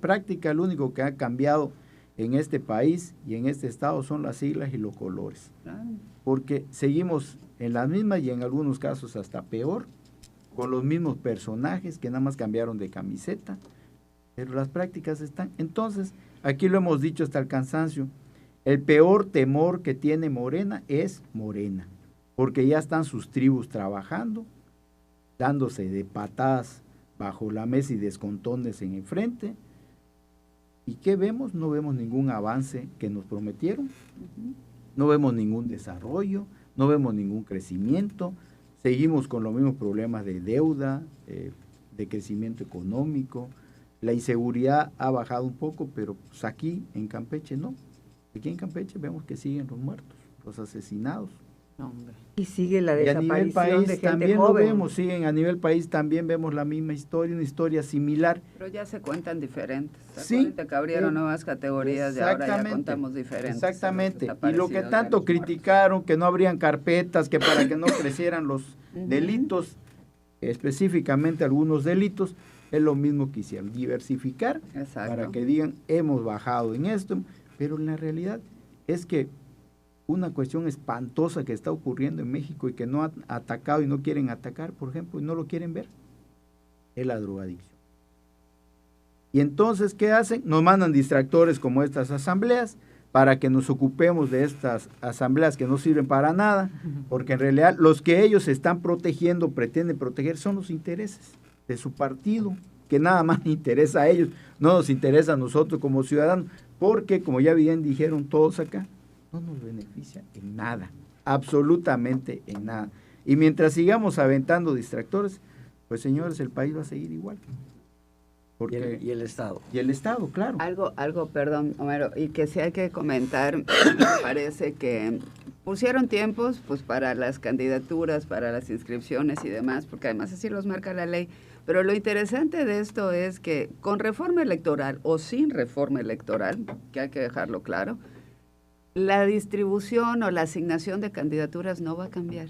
prácticas, lo único que ha cambiado en este país y en este estado son las siglas y los colores. Claro. Porque seguimos en las mismas y en algunos casos hasta peor, con los mismos personajes que nada más cambiaron de camiseta, pero las prácticas están. Entonces, aquí lo hemos dicho hasta el cansancio, el peor temor que tiene Morena es Morena, porque ya están sus tribus trabajando, dándose de patadas bajo la mesa y descontones en el frente. ¿Y qué vemos? No vemos ningún avance que nos prometieron, no vemos ningún desarrollo, no vemos ningún crecimiento, seguimos con los mismos problemas de deuda, de crecimiento económico, la inseguridad ha bajado un poco, pero pues aquí en Campeche no. Aquí en Campeche vemos que siguen los muertos, los asesinados. No, hombre. Y sigue la Y a nivel desaparición país de gente también lo joven. vemos, siguen a nivel país también vemos la misma historia, una historia similar. Pero ya se cuentan diferentes. Sí. Acuérdate que abrieron nuevas categorías y ahora ya Exactamente. contamos diferentes. Exactamente. a los Y lo que desaparecidos, tanto a los criticaron, que no habrían carpetas, que para que no crecieran los Ujú. delitos, específicamente algunos delitos, es lo mismo que hicieron, diversificar muertos. Exacto. para que digan, hemos bajado en esto, pero en la realidad es que una cuestión espantosa que está ocurriendo en México y que no han atacado y no quieren atacar, por ejemplo, y no lo quieren ver, es la drogadicción. Y entonces, ¿qué hacen? Nos mandan distractores como estas asambleas para que nos ocupemos de estas asambleas que no sirven para nada, porque en realidad los que ellos están protegiendo, pretenden proteger, son los intereses de su partido, que nada más les interesa a ellos, no nos interesa a nosotros como ciudadanos, porque como ya bien dijeron todos acá, no nos beneficia en nada, absolutamente en nada. Y mientras sigamos aventando distractores, pues señores, el país va a seguir igual. Porque, Y el Estado. y el Estado, claro. Algo, perdón, Homero, y que sí hay que comentar, me parece que pusieron tiempos pues para las candidaturas, para las inscripciones y demás, porque además así los marca la ley. Pero lo interesante de esto es que con reforma electoral o sin reforma electoral, que hay que dejarlo claro, la distribución o la asignación de candidaturas no va a cambiar.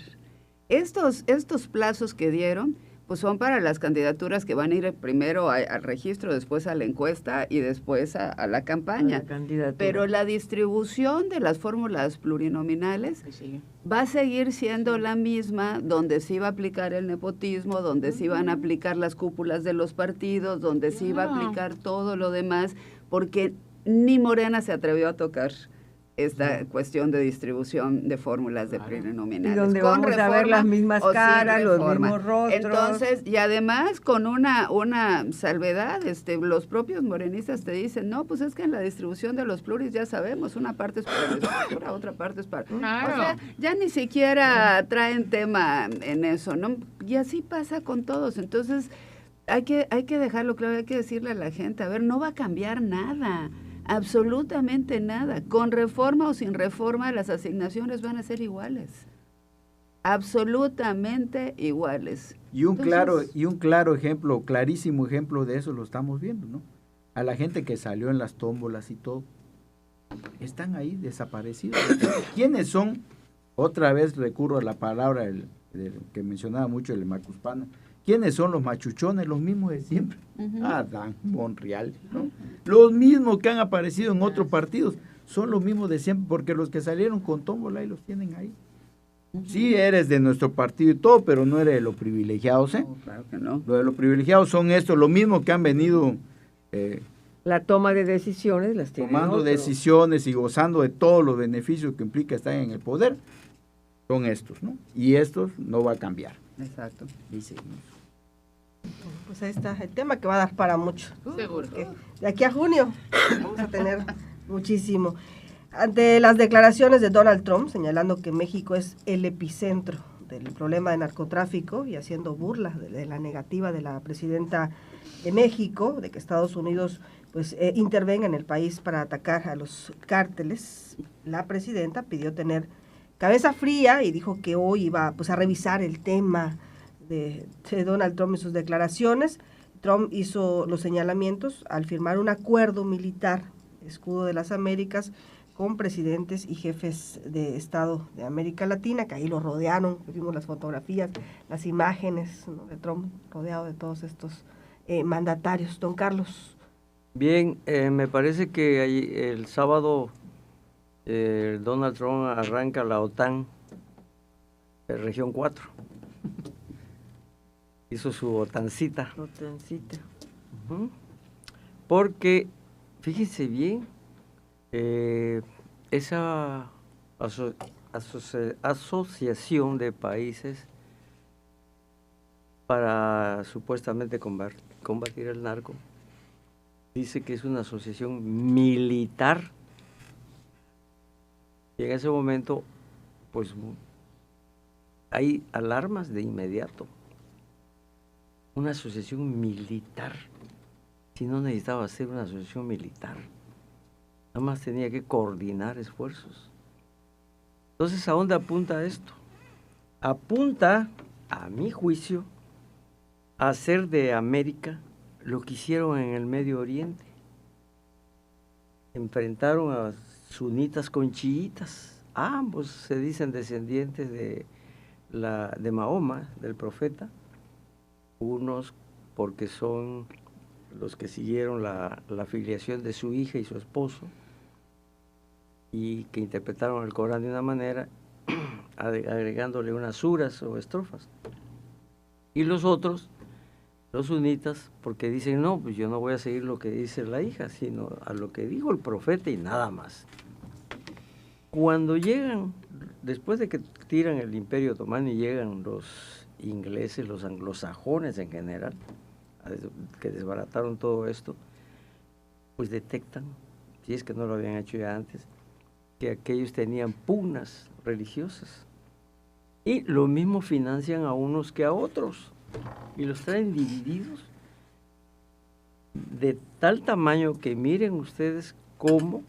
Estos plazos que dieron, pues son para las candidaturas que van a ir primero al registro, después a la encuesta y después a la campaña. La candidatura. Pero la distribución de las fórmulas plurinominales Ahí sigue. va a seguir siendo la misma, donde se iba a aplicar el nepotismo, donde se iban a aplicar las cúpulas de los partidos, donde se iba a Claro. aplicar todo lo demás, porque ni Morena se atrevió a tocar esta cuestión de distribución de fórmulas de plurinominales. Y donde con vamos a ver las mismas o sin caras, los reforma. mismos rostros. Entonces, y además con una salvedad, los propios morenistas te dicen, no, pues es que en la distribución de los pluris ya sabemos, una parte es para la estructura, otra parte es para... Claro. O sea, ya ni siquiera traen tema en eso, ¿no? Y así pasa con todos. Entonces, hay que dejarlo claro, hay que decirle a la gente, a ver, no va a cambiar nada. Absolutamente nada. Con reforma o sin reforma, las asignaciones van a ser iguales. Absolutamente iguales. Y un Entonces, claro ejemplo, clarísimo ejemplo de eso lo estamos viendo, ¿no? A la gente que salió en las tómbolas y todo, están ahí desaparecidos. ¿Quiénes son? Otra vez recurro a la palabra que mencionaba mucho el Macuspana. ¿Quiénes son los machuchones? Los mismos de siempre. Adán, Monreal, ¿no? Los mismos que han aparecido en otros partidos. Son los mismos de siempre, porque los que salieron con tómbola ahí los tienen ahí. Sí eres de nuestro partido y todo, pero no eres de los privilegiados, ¿eh? no, claro que no. Los de los privilegiados son estos, los mismos que han venido La toma de decisiones las tienen tomando otros. decisiones y gozando de todos los beneficios que implica estar en el poder. Son estos, ¿no? Y estos no va a cambiar. Exacto. Dice. Pues ahí está el tema que va a dar para mucho. Seguro. Que de aquí a junio vamos a tener muchísimo. Ante las declaraciones de Donald Trump señalando que México es el epicentro del problema de narcotráfico y haciendo burla de la negativa de la presidenta de México, de que Estados Unidos pues intervenga en el país para atacar a los cárteles, la presidenta pidió tener cabeza fría y dijo que hoy iba pues a revisar el tema de Donald Trump y sus declaraciones. Trump hizo los señalamientos al firmar un acuerdo militar, escudo de las Américas, con presidentes y jefes de Estado de América Latina, que ahí lo rodearon, vimos las fotografías, las imágenes, ¿no?, de Trump rodeado de todos estos mandatarios. Don Carlos. Bien, me parece que el sábado Donald Trump arranca la OTAN, región 4. Hizo su OTANcita. Otancita. Porque, fíjense bien, esa asociación de países para supuestamente combatir el narco, dice que es una asociación militar. Y en ese momento, pues, hay alarmas de inmediato. Una asociación militar. Si no necesitaba ser una asociación militar, nada más tenía que coordinar esfuerzos. Entonces, ¿a dónde apunta esto? Apunta, a mi juicio, a hacer de América lo que hicieron en el Medio Oriente. Enfrentaron a sunitas con chiitas. Ambos se dicen descendientes de Mahoma, del profeta. Unos porque son los que siguieron la filiación de su hija y su esposo y que interpretaron el Corán de una manera agregándole unas suras o estrofas. Y los otros, los sunitas, porque dicen, no, pues yo no voy a seguir lo que dice la hija, sino a lo que dijo el profeta y nada más. Cuando llegan, después de que tiran el Imperio Otomano y llegan los ingleses, los anglosajones en general, que desbarataron todo esto, pues detectan, si es que no lo habían hecho ya antes, que aquellos tenían pugnas religiosas. Y lo mismo financian a unos que a otros, y los traen divididos de tal tamaño que miren ustedes cómo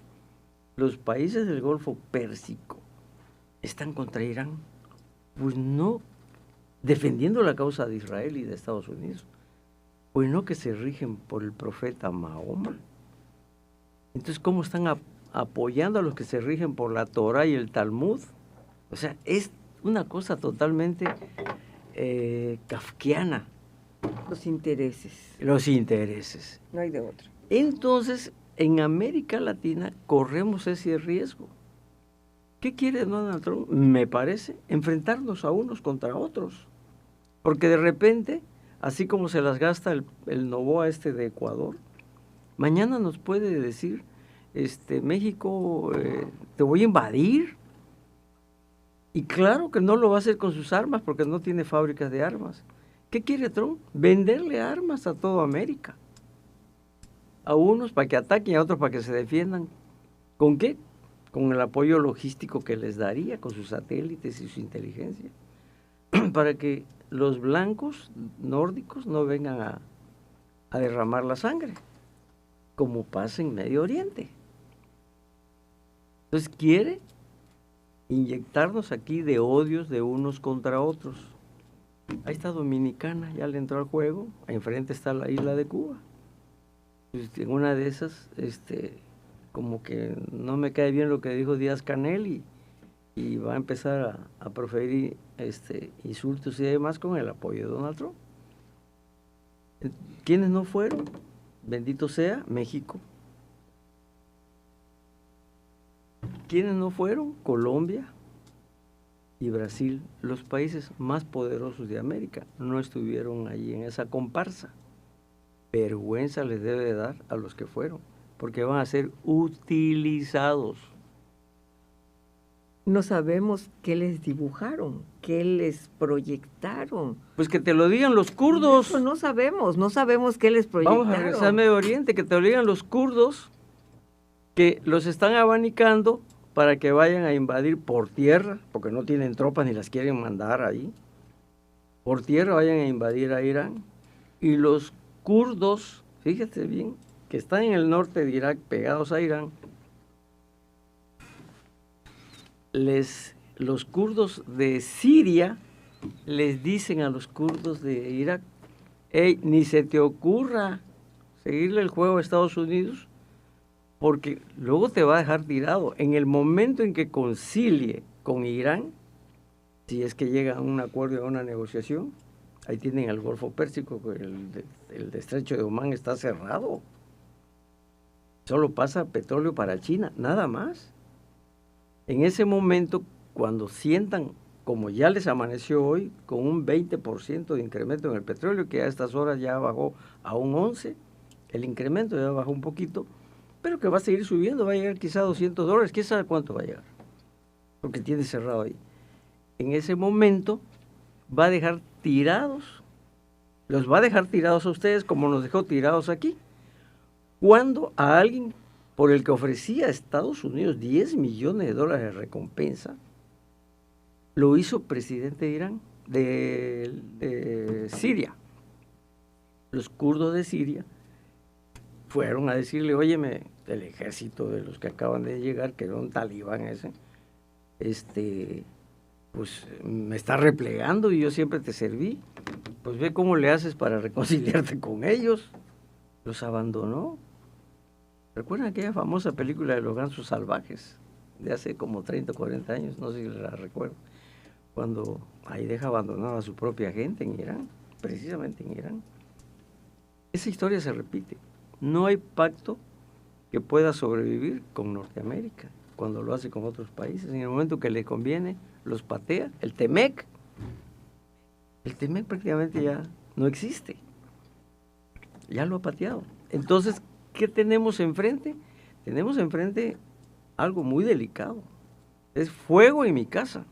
los países del Golfo Pérsico están contra Irán, pues no defendiendo la causa de Israel y de Estados Unidos, pues no que se rigen por el profeta Mahoma. Entonces, ¿cómo están apoyando a los que se rigen por la Torá y el Talmud? O sea, es una cosa totalmente kafkiana. Los intereses. Los intereses. No hay de otro. Entonces, en América Latina corremos ese riesgo. ¿Qué quiere Donald Trump? Me parece enfrentarnos a unos contra otros. Porque de repente, así como se las gasta el Noboa de Ecuador, mañana nos puede decir, México, te voy a invadir. Y claro que no lo va a hacer con sus armas porque no tiene fábricas de armas. ¿Qué quiere Trump? Venderle armas a toda América. A unos para que ataquen y a otros para que se defiendan. ¿Con qué? Con el apoyo logístico que les daría, con sus satélites y su inteligencia. Para que los blancos nórdicos no vengan a derramar la sangre, como pasa en Medio Oriente. Entonces quiere inyectarnos aquí de odios de unos contra otros. Ahí está Dominicana, ya le entró al juego, enfrente está la isla de Cuba. Pues, en una de esas, como que no me cae bien lo que dijo Díaz-Canel y va a empezar a proferir insultos y demás con el apoyo de Donald Trump. ¿Quiénes no fueron? Bendito sea México. ¿Quiénes no fueron? Colombia y Brasil, los países más poderosos de América, no estuvieron allí en esa comparsa. Vergüenza les debe dar a los que fueron, porque van a ser utilizados. No sabemos qué les dibujaron, qué les proyectaron. Pues que te lo digan los kurdos. Eso no sabemos qué les proyectaron. Vamos a regresar a Medio Oriente, que te lo digan los kurdos, que los están abanicando para que vayan a invadir por tierra, porque no tienen tropas ni las quieren mandar ahí. Por tierra vayan a invadir a Irán. Y los kurdos, fíjate bien, que están en el norte de Irak pegados a Irán, los kurdos de Siria les dicen a los kurdos de Irak: hey, ni se te ocurra seguirle el juego a Estados Unidos, porque luego te va a dejar tirado. En el momento en que concilie con Irán, si es que llega a un acuerdo, a una negociación, ahí tienen el Golfo Pérsico, el estrecho de Omán está cerrado. Solo pasa petróleo para China, nada más. En ese momento, cuando sientan, como ya les amaneció hoy, con un 20% de incremento en el petróleo, que a estas horas ya bajó a un 11%, el incremento ya bajó un poquito, pero que va a seguir subiendo, va a llegar quizá a $200, ¿quién sabe cuánto va a llegar? Porque tiene cerrado ahí. En ese momento va a dejar tirados, los va a dejar tirados a ustedes como nos dejó tirados aquí. Cuando a alguien por el que ofrecía a Estados Unidos $10 millones de recompensa, lo hizo presidente de Irán, de Siria. Los kurdos de Siria fueron a decirle: óyeme, el ejército de los que acaban de llegar, que era un talibán ese, pues me está replegando y yo siempre te serví, pues ve cómo le haces para reconciliarte con ellos. Los abandonó. ¿Recuerdan aquella famosa película de los gansos salvajes de hace como 30 o 40 años? No sé si la recuerdo. Cuando ahí deja abandonada a su propia gente en Irán, precisamente en Irán. Esa historia se repite. No hay pacto que pueda sobrevivir con Norteamérica cuando lo hace con otros países. En el momento que le conviene, los patea. El TEMEC prácticamente ya no existe. Ya lo ha pateado. Entonces, ¿qué tenemos enfrente? Tenemos enfrente algo muy delicado. Es fuego en mi casa.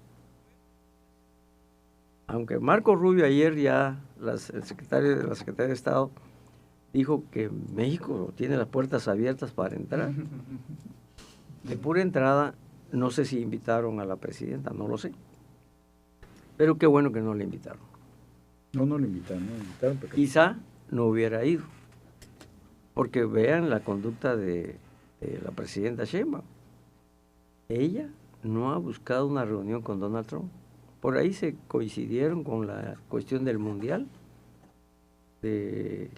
Aunque Marco Rubio ayer ya, el secretario de la Secretaría de Estado, dijo que México tiene las puertas abiertas para entrar. De pura entrada, no sé si invitaron a la presidenta, no lo sé. Pero qué bueno que no le invitaron. No le invitaron, pero... Quizá no hubiera ido. Porque vean la conducta de la presidenta Sheinbaum. Ella no ha buscado una reunión con Donald Trump. Por ahí se coincidieron con la cuestión del mundial, de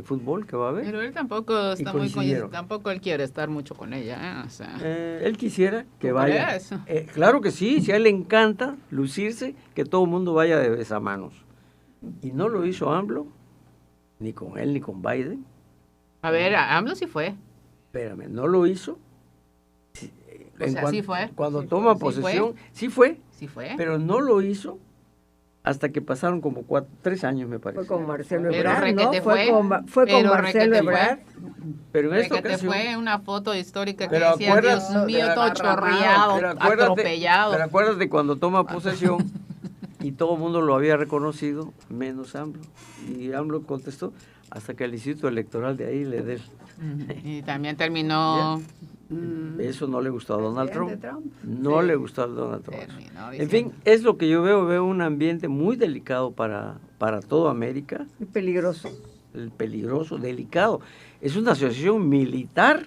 fútbol que va a haber. Pero él tampoco está muy coincidido, tampoco él quiere estar mucho con ella, O sea, él quisiera que vaya. Eso. Claro que sí, si a él le encanta lucirse, que todo el mundo vaya de besamanos. Y no lo hizo AMLO, ni con él ni con Biden. A ver, AMLO sí fue. Espérame, no lo hizo. Sí fue. Cuando Sí toma fue. posesión, sí fue, Sí fue. pero no lo hizo hasta que pasaron como 3 años, me parece. Fue con Marcelo Pero Ebrard, ¿no? requete Fue con pero Marcelo requete Ebrard. Pero en esta Que te ocasión... fue una foto histórica que Pero decía, Dios acuérdate- mío, pero todo acuérdate- chorreado, atropellado. Pero acuérdate cuando toma posesión y todo el mundo lo había reconocido, menos AMLO. Y AMLO contestó hasta que el Instituto Electoral de ahí le dé. Y también terminó... Eso no le gustó a Donald Trump. Presidente Trump. No Sí. le gustó a Donald Trump. terminó En fin, es lo que yo veo un ambiente muy delicado para toda América, Muy peligroso. el peligroso, delicado. Es una asociación militar.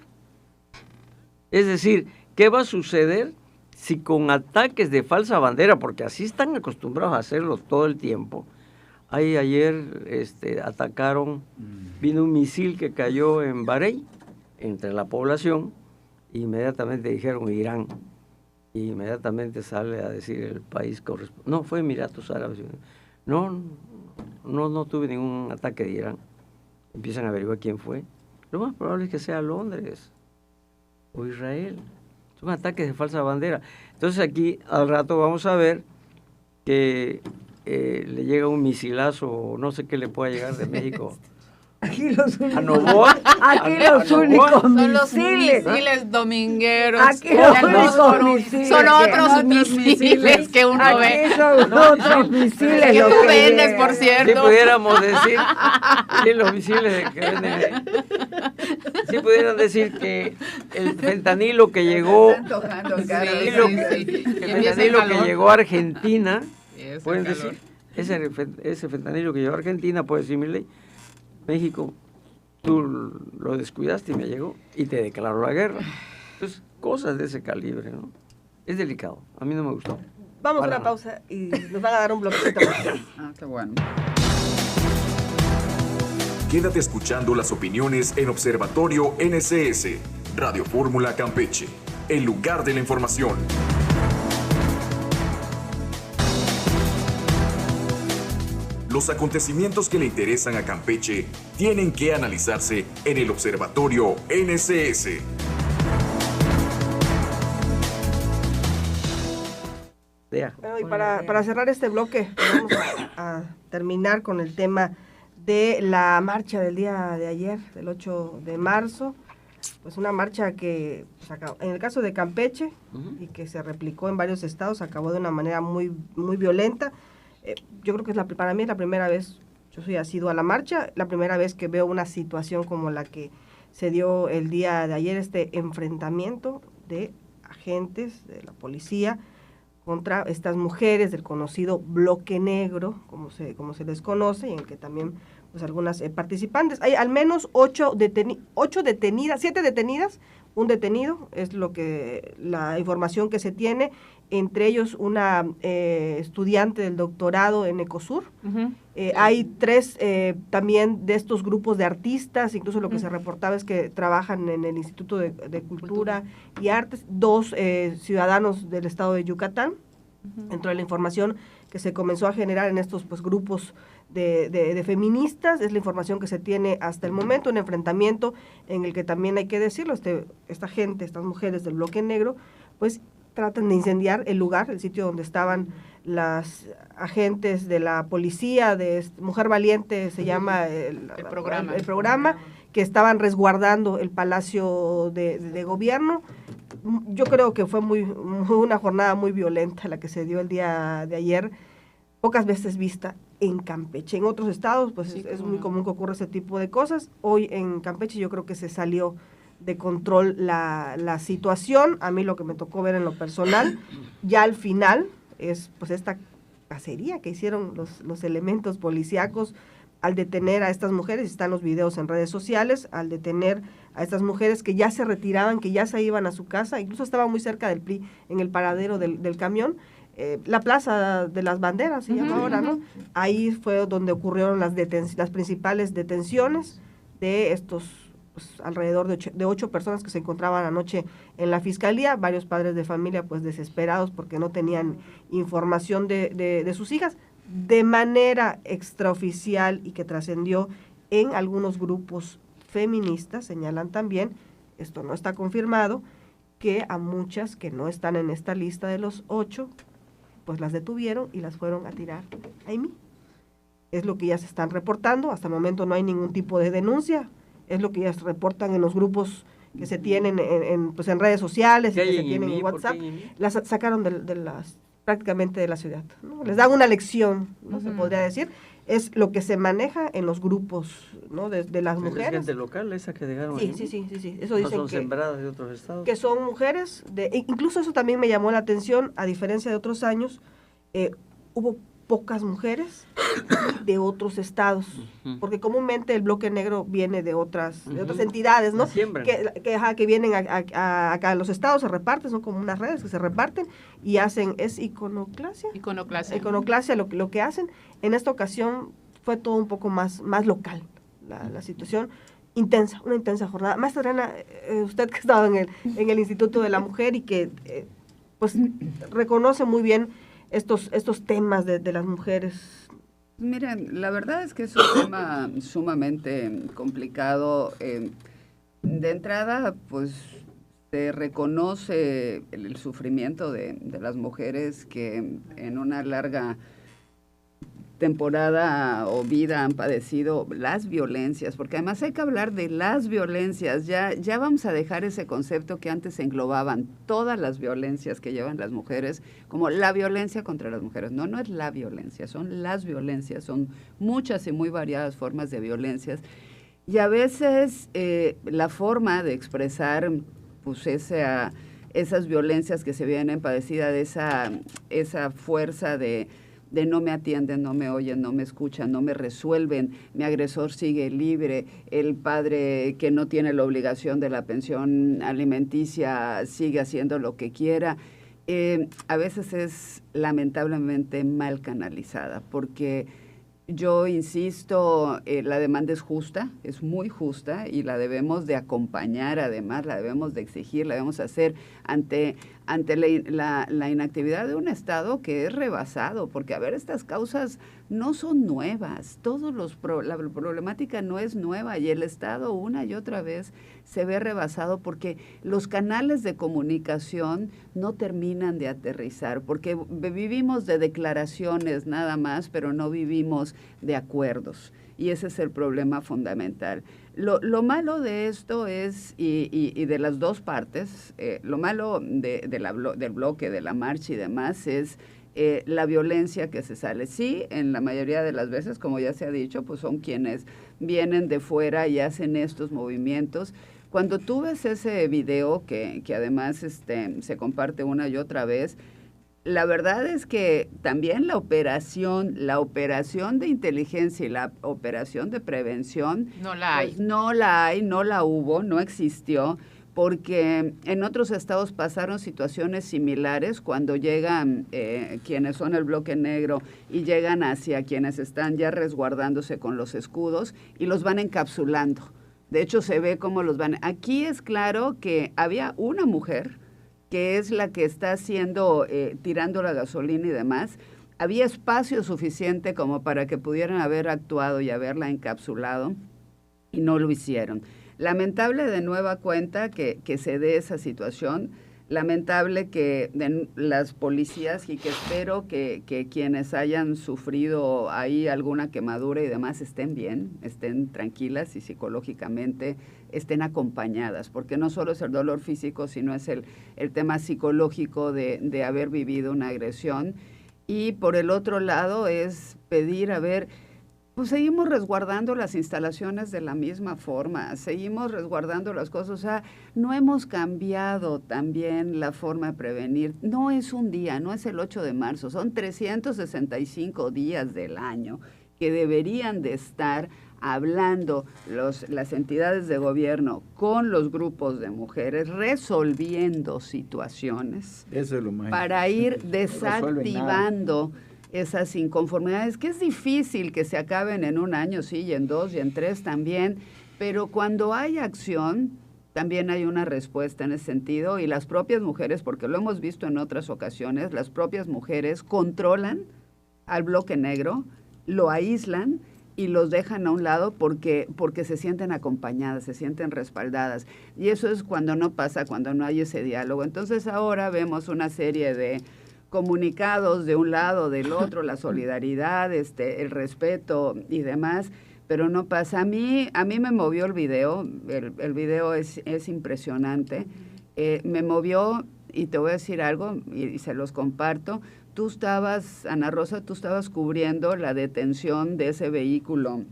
Es decir, ¿qué va a suceder si con ataques de falsa bandera, porque así están acostumbrados a hacerlo todo el tiempo? Ahí ayer atacaron, vino un misil que cayó en Bahrein, entre la población, inmediatamente dijeron Irán, y inmediatamente sale a decir el país correspondiente. No, fue Emiratos Árabes. No tuve ningún ataque de Irán. Empiezan a averiguar quién fue. Lo más probable es que sea Londres o Israel. Son ataques de falsa bandera. Entonces aquí al rato vamos a ver que le llega un misilazo, o no sé qué le pueda llegar de México. Aquí los únicos, A Novoa. aquí los únicos Son los misiles. misiles domingueros. Aquí Ya los no únicos son- misiles. Son que- otros misiles que uno ve. Aquí son otros misiles. Que lo tú que vendes, llegan. por Si cierto. pudiéramos decir, sí, los misiles que venden ahí. Si pudieran decir que el fentanilo que llegó, Me está antojando, Carol. fentanilo sí, que- sí. el Y empieza el fentanilo que calor. llegó a Argentina, Ese pueden calor. decir, ese fentanilo que llegó a Argentina, puede decir Milei, México, tú lo descuidaste y me llegó y te declaró la guerra. Entonces, cosas de ese calibre, ¿no? Es delicado, a mí no me gustó. Vamos a Para una nada. pausa y nos van a dar un bloquecito. Ah, qué bueno. Quédate escuchando las opiniones en Observatorio NSS, Radio Fórmula Campeche, el lugar de la información. Los acontecimientos que le interesan a Campeche tienen que analizarse en el Observatorio NSS. Bueno, y para cerrar este bloque, vamos a terminar con el tema de la marcha del día de ayer, del 8 de marzo. Pues una marcha que, pues, en el caso de Campeche, y que se replicó en varios estados, acabó de una manera muy, muy violenta. Yo creo que para mí es la primera vez, yo soy asidua a la marcha, la primera vez que veo una situación como la que se dio el día de ayer, este enfrentamiento de agentes de la policía contra estas mujeres del conocido bloque negro, como se les conoce, y en que también pues algunas participantes. Hay al menos 7 detenidas, un detenido, es lo que la información que se tiene, entre ellos una estudiante del doctorado en Ecosur. Ujú. Hay 3 también de estos grupos de artistas, incluso lo que se reportaba es que trabajan en el Instituto de Cultura y Artes, 2 ciudadanos del estado de Yucatán. Dentro de la información que se comenzó a generar en estos pues grupos de feministas, es la información que se tiene hasta el momento, un enfrentamiento en el que también hay que decirlo, esta gente, estas mujeres del bloque negro, pues tratan de incendiar el lugar, el sitio donde estaban las agentes de la policía, de Mujer Valiente se llama el programa, que estaban resguardando el Palacio de Gobierno. Yo creo que fue una jornada muy violenta la que se dio el día de ayer, pocas veces vista en Campeche. En otros estados pues Sí, es muy común que ocurra ese tipo de cosas. Hoy en Campeche yo creo que se salió de control la situación. A mí lo que me tocó ver en lo personal, ya al final, es pues esta cacería que hicieron los elementos policíacos al detener a estas mujeres, están los videos en redes sociales, al detener a estas mujeres que ya se retiraban, que ya se iban a su casa, incluso estaba muy cerca del PRI, en el paradero del camión, la Plaza de las Banderas se llama ahora, ¿no? Ahí fue donde ocurrieron las principales detenciones de estos pues, alrededor de 8 personas que se encontraban anoche en la fiscalía, varios padres de familia pues desesperados porque no tenían información de sus hijas, de manera extraoficial y que trascendió en algunos grupos feministas, señalan también, esto no está confirmado, que a muchas que no están en esta lista de los 8, pues las detuvieron y las fueron a tirar ahí mismo. Es lo que ya se están reportando, hasta el momento no hay ningún tipo de denuncia, es lo que ya se reportan en los grupos que se tienen pues en redes sociales y que se tienen en WhatsApp. Las sacaron prácticamente de la ciudad, ¿no? Les dan una lección, ¿no? Se podría decir. Es lo que se maneja en los grupos, ¿no? de las mujeres. ¿Es gente local esa que dejaron ahí? Sí. Eso ¿No dicen son sembradas de otros estados? que son mujeres, incluso eso también me llamó la atención, a diferencia de otros años, hubo pocas mujeres de otros estados, porque comúnmente el bloque negro viene de otras entidades, ¿no? Que vienen acá a los estados, se reparten, son como unas redes que se reparten y hacen, es iconoclasia lo que hacen. En esta ocasión fue todo un poco más local, la situación intensa, una intensa jornada. Maestra Adriana, usted que estaba en el Instituto de la Mujer y que pues reconoce muy bien estos temas de las mujeres. Miren, la verdad es que es un tema sumamente complicado. De entrada, pues se reconoce el sufrimiento de las mujeres que en una larga temporada o vida han padecido las violencias, porque además hay que hablar de las violencias. Ya vamos a dejar ese concepto que antes englobaban todas las violencias que llevan las mujeres, como la violencia contra las mujeres. No es la violencia, son las violencias, son muchas y muy variadas formas de violencias. Y a veces la forma de expresar pues esas violencias que se vienen padecidas, de esa fuerza de no me atienden, no me oyen, no me escuchan, no me resuelven, mi agresor sigue libre, el padre que no tiene la obligación de la pensión alimenticia sigue haciendo lo que quiera, a veces es lamentablemente mal canalizada, porque yo insisto, la demanda es justa, es muy justa y la debemos de acompañar, además la debemos de exigir, la debemos hacer ante la inactividad de un Estado que es rebasado, porque a ver, estas causas no son nuevas, la problemática no es nueva y el Estado una y otra vez se ve rebasado porque los canales de comunicación no terminan de aterrizar, porque vivimos de declaraciones nada más, pero no vivimos de acuerdos. Y ese es el problema fundamental. Lo malo de esto es, y de las dos partes, lo malo del bloque, de la marcha y demás, es la violencia que se sale. Sí, en la mayoría de las veces, como ya se ha dicho, pues son quienes vienen de fuera y hacen estos movimientos. Cuando tú ves ese video, que además se comparte una y otra vez, la verdad es que también la operación de inteligencia y la operación de prevención no la hay. Pues no la hubo, no existió, porque en otros estados pasaron situaciones similares cuando llegan quienes son el bloque negro y llegan hacia quienes están ya resguardándose con los escudos y los van encapsulando. De hecho, se ve cómo los van. Aquí es claro que había una mujer que es la que está tirando la gasolina y demás. Había espacio suficiente como para que pudieran haber actuado y haberla encapsulado, y no lo hicieron. Lamentable de nueva cuenta que se dé esa situación, lamentable que las policías, y que espero que quienes hayan sufrido ahí alguna quemadura y demás estén bien, estén tranquilas y psicológicamente estén acompañadas, porque no solo es el dolor físico, sino es el tema psicológico de haber vivido una agresión. Y por el otro lado es pedir, pues seguimos resguardando las instalaciones de la misma forma, seguimos resguardando las cosas, o sea, no hemos cambiado también la forma de prevenir. No es un día, no es el 8 de marzo, son 365 días del año que deberían de estar hablando las entidades de gobierno con los grupos de mujeres, resolviendo situaciones. Eso es lo más para ir desactivando esas inconformidades, que es difícil que se acaben en un año, sí, y en 2 y en 3 también, pero cuando hay acción, también hay una respuesta en ese sentido, y las propias mujeres, porque lo hemos visto en otras ocasiones, las propias mujeres controlan al bloque negro, lo aíslan y los dejan a un lado porque se sienten acompañadas, se sienten respaldadas. Y eso es cuando no pasa, cuando no hay ese diálogo. Entonces ahora vemos una serie de comunicados de un lado, del otro, la solidaridad, el respeto y demás, pero no pasa. A mí me movió el video es impresionante, me movió, y te voy a decir algo, y se los comparto. Tú estabas, Ana Rosa, cubriendo la detención de ese vehículo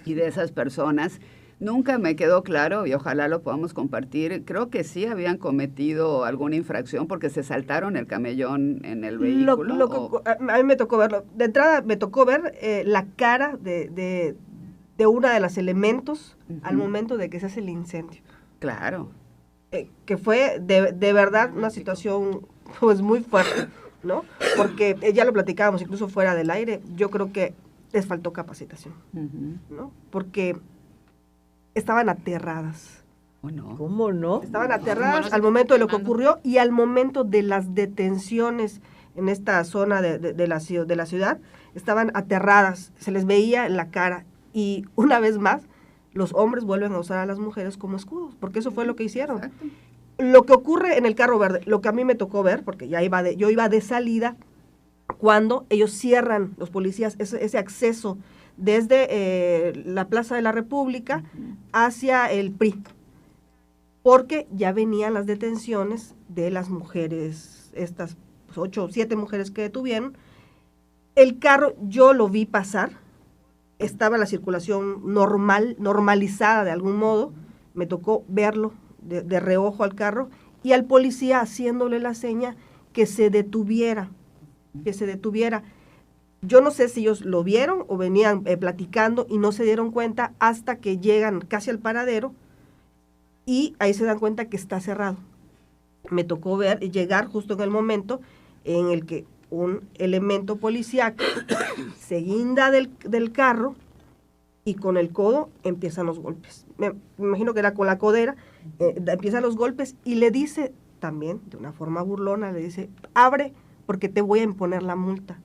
y de esas personas. Nunca me quedó claro, y ojalá lo podamos compartir, creo que sí habían cometido alguna infracción porque se saltaron el camellón en el vehículo. A mí me tocó verlo. De entrada me tocó ver la cara de una de los elementos al momento de que se hace el incendio. Claro. Que fue de verdad una situación pues muy fuerte, ¿no? Porque ya lo platicábamos incluso fuera del aire, yo creo que les faltó capacitación, ¿no? Porque estaban aterradas. ¿O no? ¿Cómo no? Estaban aterradas al momento de lo que ocurrió y al momento de las detenciones en esta zona de la ciudad, estaban aterradas, se les veía en la cara. Y una vez más, los hombres vuelven a usar a las mujeres como escudos, porque eso fue lo que hicieron. Exacto. Lo que ocurre en el carro verde, lo que a mí me tocó ver, porque yo iba de salida, cuando ellos cierran, los policías, ese acceso desde la Plaza de la República hacia el PRI, porque ya venían las detenciones de las mujeres, estas 8 o 7 mujeres que detuvieron. El carro yo lo vi pasar, estaba la circulación normalizada de algún modo, me tocó verlo de reojo al carro y al policía haciéndole la seña que se detuviera. Yo no sé si ellos lo vieron o venían platicando y no se dieron cuenta hasta que llegan casi al paradero y ahí se dan cuenta que está cerrado. Me tocó llegar justo en el momento en el que un elemento policíaco se guinda del carro y con el codo empiezan los golpes. Me imagino que era con la codera, empiezan los golpes y le dice también, de una forma burlona, le dice, abre porque te voy a imponer la multa.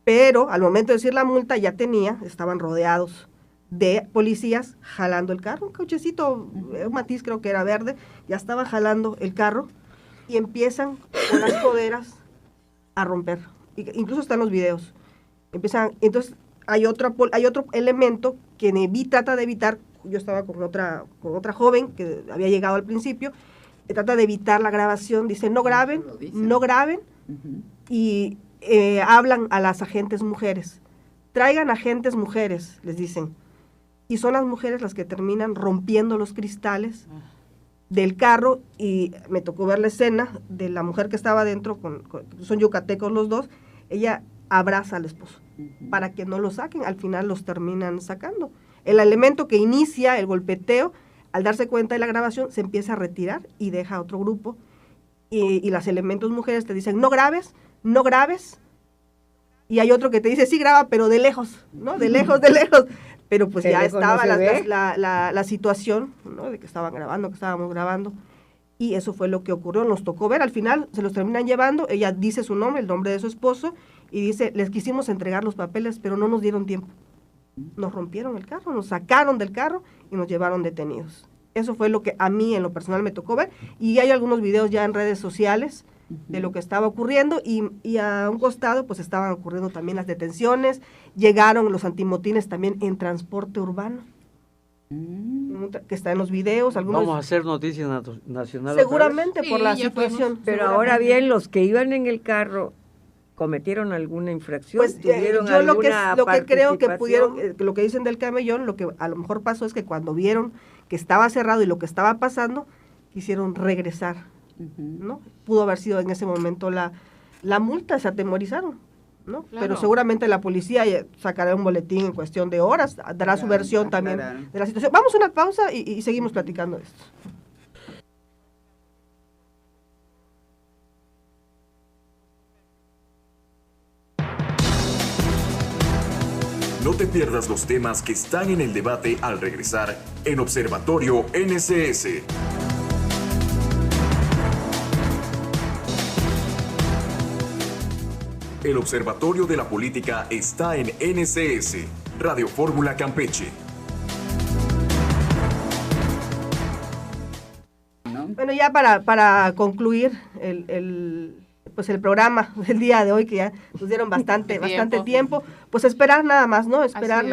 Pero al momento de decir la multa estaban rodeados de policías jalando el carro, un cochecito, un Matiz creo que era verde, ya estaba jalando el carro y empiezan con las coderas a romper. Incluso están los videos. Entonces hay otro elemento que trata de evitar, yo estaba con otra joven que había llegado al principio, trata de evitar la grabación, dice no graben, y hablan a las agentes mujeres, traigan agentes mujeres, les dicen, y son las mujeres las que terminan rompiendo los cristales del carro, y me tocó ver la escena de la mujer que estaba adentro, son yucatecos los dos, ella abraza al esposo para que no lo saquen, al final los terminan sacando. El elemento que inicia el golpeteo, al darse cuenta de la grabación, se empieza a retirar y deja a otro grupo, y las elementos mujeres te dicen, no grabes, y hay otro que te dice, sí graba, pero de lejos, ¿no? De lejos, pero pues ya estaba la situación, ¿no? De que estaban grabando, que estábamos grabando, y eso fue lo que ocurrió, nos tocó ver, al final se los terminan llevando, ella dice su nombre, el nombre de su esposo, y dice, les quisimos entregar los papeles, pero no nos dieron tiempo. Nos rompieron el carro, nos sacaron del carro y nos llevaron detenidos. Eso fue lo que a mí en lo personal me tocó ver, y hay algunos videos ya en redes sociales de lo que estaba ocurriendo, y a un costado pues estaban ocurriendo también las detenciones, llegaron los antimotines también en transporte urbano, que está en los videos. Vamos a hacer noticias nacionales. Seguramente por la situación. Pero ahora bien, los que iban en el carro cometieron alguna infracción, pues tuvieron yo lo que creo que pudieron, lo que dicen del camellón, lo que a lo mejor pasó es que cuando vieron que estaba cerrado y lo que estaba pasando, quisieron regresar, ¿no? Pudo haber sido en ese momento la multa, se atemorizaron, ¿no? Claro. Pero seguramente la policía sacará un boletín en cuestión de horas, dará su versión también de la situación. Vamos a una pausa y seguimos platicando de esto. No te pierdas los temas que están en el debate al regresar en Observatorio NSS. El Observatorio de la Política está en NSS, Radio Fórmula Campeche. Bueno, ya para concluir el pues el programa del día de hoy, que ya nos dieron bastante tiempo. Pues esperar nada más, ¿no? Esperar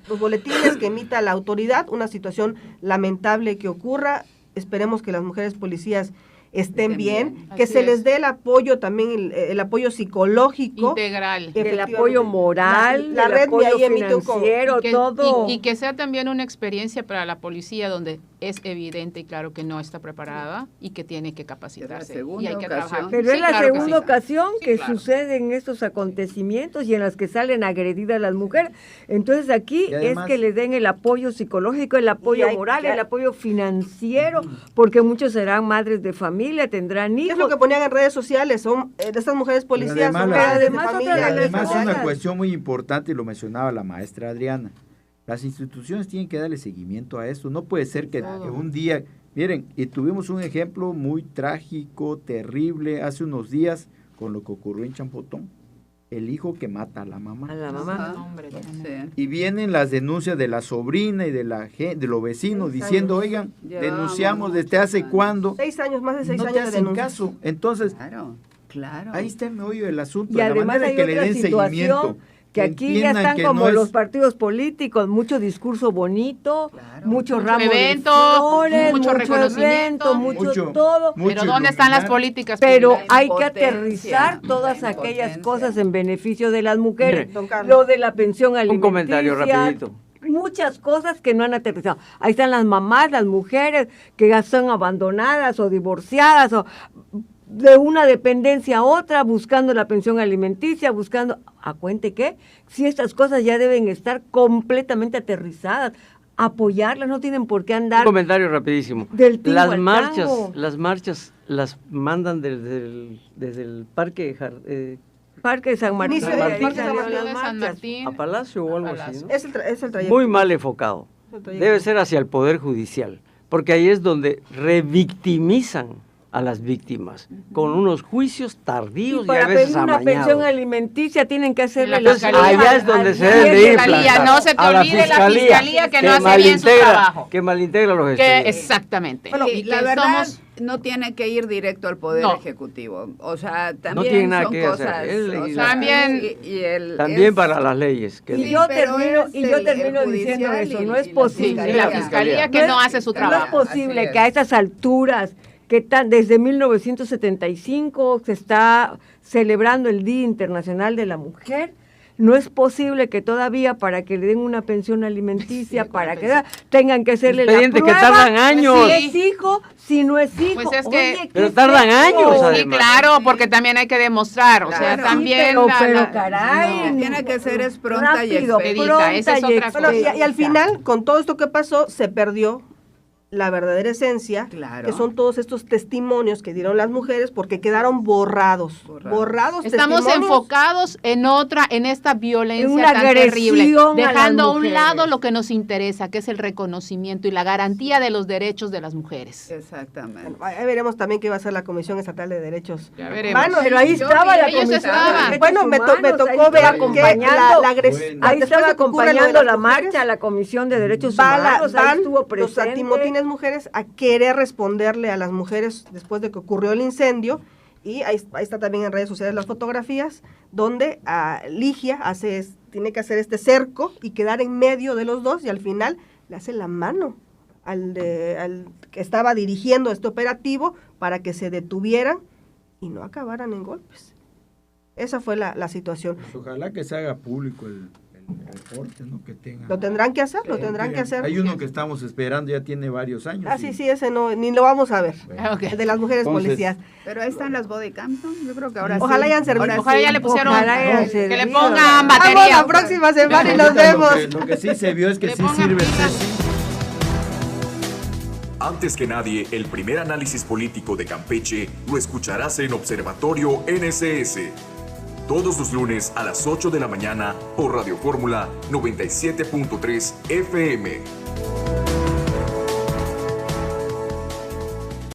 los boletines que emita la autoridad, una situación lamentable que ocurra. Esperemos que las mujeres policías estén bien, que se les dé el apoyo también, el apoyo psicológico. Integral. El apoyo moral, la el red apoyo de ahí emite financiero, todo. Y que sea también una experiencia para la policía donde es evidente y claro que no está preparada y que tiene que capacitarse. Y hay que trabajar. Pero es la claro que segunda sí. ocasión que claro. suceden estos acontecimientos y en las que salen agredidas las mujeres. Entonces aquí además, es que les den el apoyo psicológico, el apoyo moral, el apoyo financiero, porque muchos serán madres de familia, tendrán hijos. Es lo que ponían en redes sociales, son estas mujeres policías, son madres de familia. Además una cuestión muy importante, y lo mencionaba la maestra Adriana, las instituciones tienen que darle seguimiento a esto. No puede ser que un día, miren, y tuvimos un ejemplo muy trágico, terrible, hace unos días con lo que ocurrió en Champotón, el hijo que mata a la mamá. A la mamá. Y vienen las denuncias de la sobrina y de los vecinos diciendo, oigan, denunciamos desde hace cuándo. 6 años, más de 6 no años te de hacen denuncia. caso. Entonces, Claro. ahí está el meollo del asunto, Y la además manera hay que le otra den situación, seguimiento. que aquí ya están como los partidos políticos, mucho discurso bonito, mucho ramo evento, de flores, mucho reconocimiento, mucho todo. Pero ¿dónde están las políticas? Pero hay que impotencia, aterrizar todas la aquellas impotencia. cosas en beneficio de las mujeres. Don Carlos. Lo de la pensión alimenticia. Un comentario rapidito. Muchas cosas que no han aterrizado. Ahí están las mamás, las mujeres que ya son abandonadas o divorciadas o de una dependencia a otra, buscando la pensión alimenticia, buscando, ¿a cuente qué? Si estas cosas ya deben estar completamente aterrizadas, apoyarlas, no tienen por qué andar. Un comentario rapidísimo. Del tingo Las al marchas las mandan desde el parque Parque de San Martín. Inicio San de Martín Parque de salieron San las Martín. San marchas. Martín. a Palacio o algo así, ¿no? Es el trayecto. Muy mal enfocado. Es el trayecto. Debe ser hacia el Poder Judicial, porque ahí es donde revictimizan a las víctimas, con unos juicios tardíos Y y, para a veces pedir una amañados. pensión alimenticia tienen que hacerle En la la fiscalía. Allá es donde se deben de ir Fiscalía, plantar. no se te A olvide la fiscalía que no hace bien su trabajo. Que malintegra los Que expedientes. exactamente. Bueno, y la que verdad somos- no tiene que ir directo al Poder No. Ejecutivo. O sea, también tiene nada son que hacer. cosas. Es o sea, También- También es- para las leyes. Que Y yo pero termino, es y yo el termino judicial diciendo eso, y no es la posible. Sí, la fiscalía que no hace su No es trabajo. posible Así que a es. estas alturas, que desde 1975 se está celebrando el Día Internacional de la Mujer, no es posible que todavía para que le den una pensión alimenticia, para que tengan que hacerle la Expedientes que prueba, tardan años. si es hijo, si no es hijo. Pues es que- Oye, ¿qué Pero es tardan esto? años, Sí, además. claro, porque también hay que demostrar, o sea, Claro. también pero caray, No, tiene que ser es pronta y rápido, expedita. pronta Esa es y otra cosa. Bueno, y expedita. al final, con todo esto que pasó, se perdió la verdadera esencia, Claro. que son todos estos testimonios que dieron las mujeres, porque quedaron borrados. Estamos testimonios. enfocados en esta violencia En una tan agresión terrible, a las dejando a un mujeres. lado lo que nos interesa, que es el reconocimiento y la garantía de los derechos de las mujeres. Exactamente. Ahí veremos también qué va a hacer la Comisión Estatal de Derechos Ya veremos. Humanos. Pero ahí Yo estaba vi- la ellos comisión estaban. de Bueno, me Derechos tocó Humanos, ver ahí que acompañando. la Bueno. Ahí después estaba de que ocurre lo de acompañando las la mujeres, marcha, la Comisión de Derechos van Humanos, ahí van estuvo los presente. antimotines mujeres a querer responderle a las mujeres después de que ocurrió el incendio, y ahí está también en redes sociales las fotografías donde Ligia tiene que hacer este cerco y quedar en medio de los dos, y al final le hace la mano al que estaba dirigiendo este operativo para que se detuvieran y no acabaran en golpes. Esa fue la situación. Pues ojalá que se haga público el reporte, ¿no? Que tenga. Lo tendrán que hacer, lo tendrán que hacer. Hay uno que estamos esperando, ya tiene varios años. Ah, sí, ese no, ni lo vamos a ver. Bueno. Ok. El de las mujeres Entonces, policías. Pero ahí están las body cams, ¿no? Yo creo que ahora Ojalá sí. hayan servido. Ahora Ojalá sí. ya le pusieron, Ojalá hayan que le servido. pongan Vamos batería. la próxima semana y nos ahorita vemos. Lo que sí se vio es que Le sí pongan sirve el pilas. CECI. Antes que nadie, el primer análisis político de Campeche lo escucharás en Observatorio NSS. Todos los lunes a las 8 de la mañana por Radio Fórmula 97.3 FM.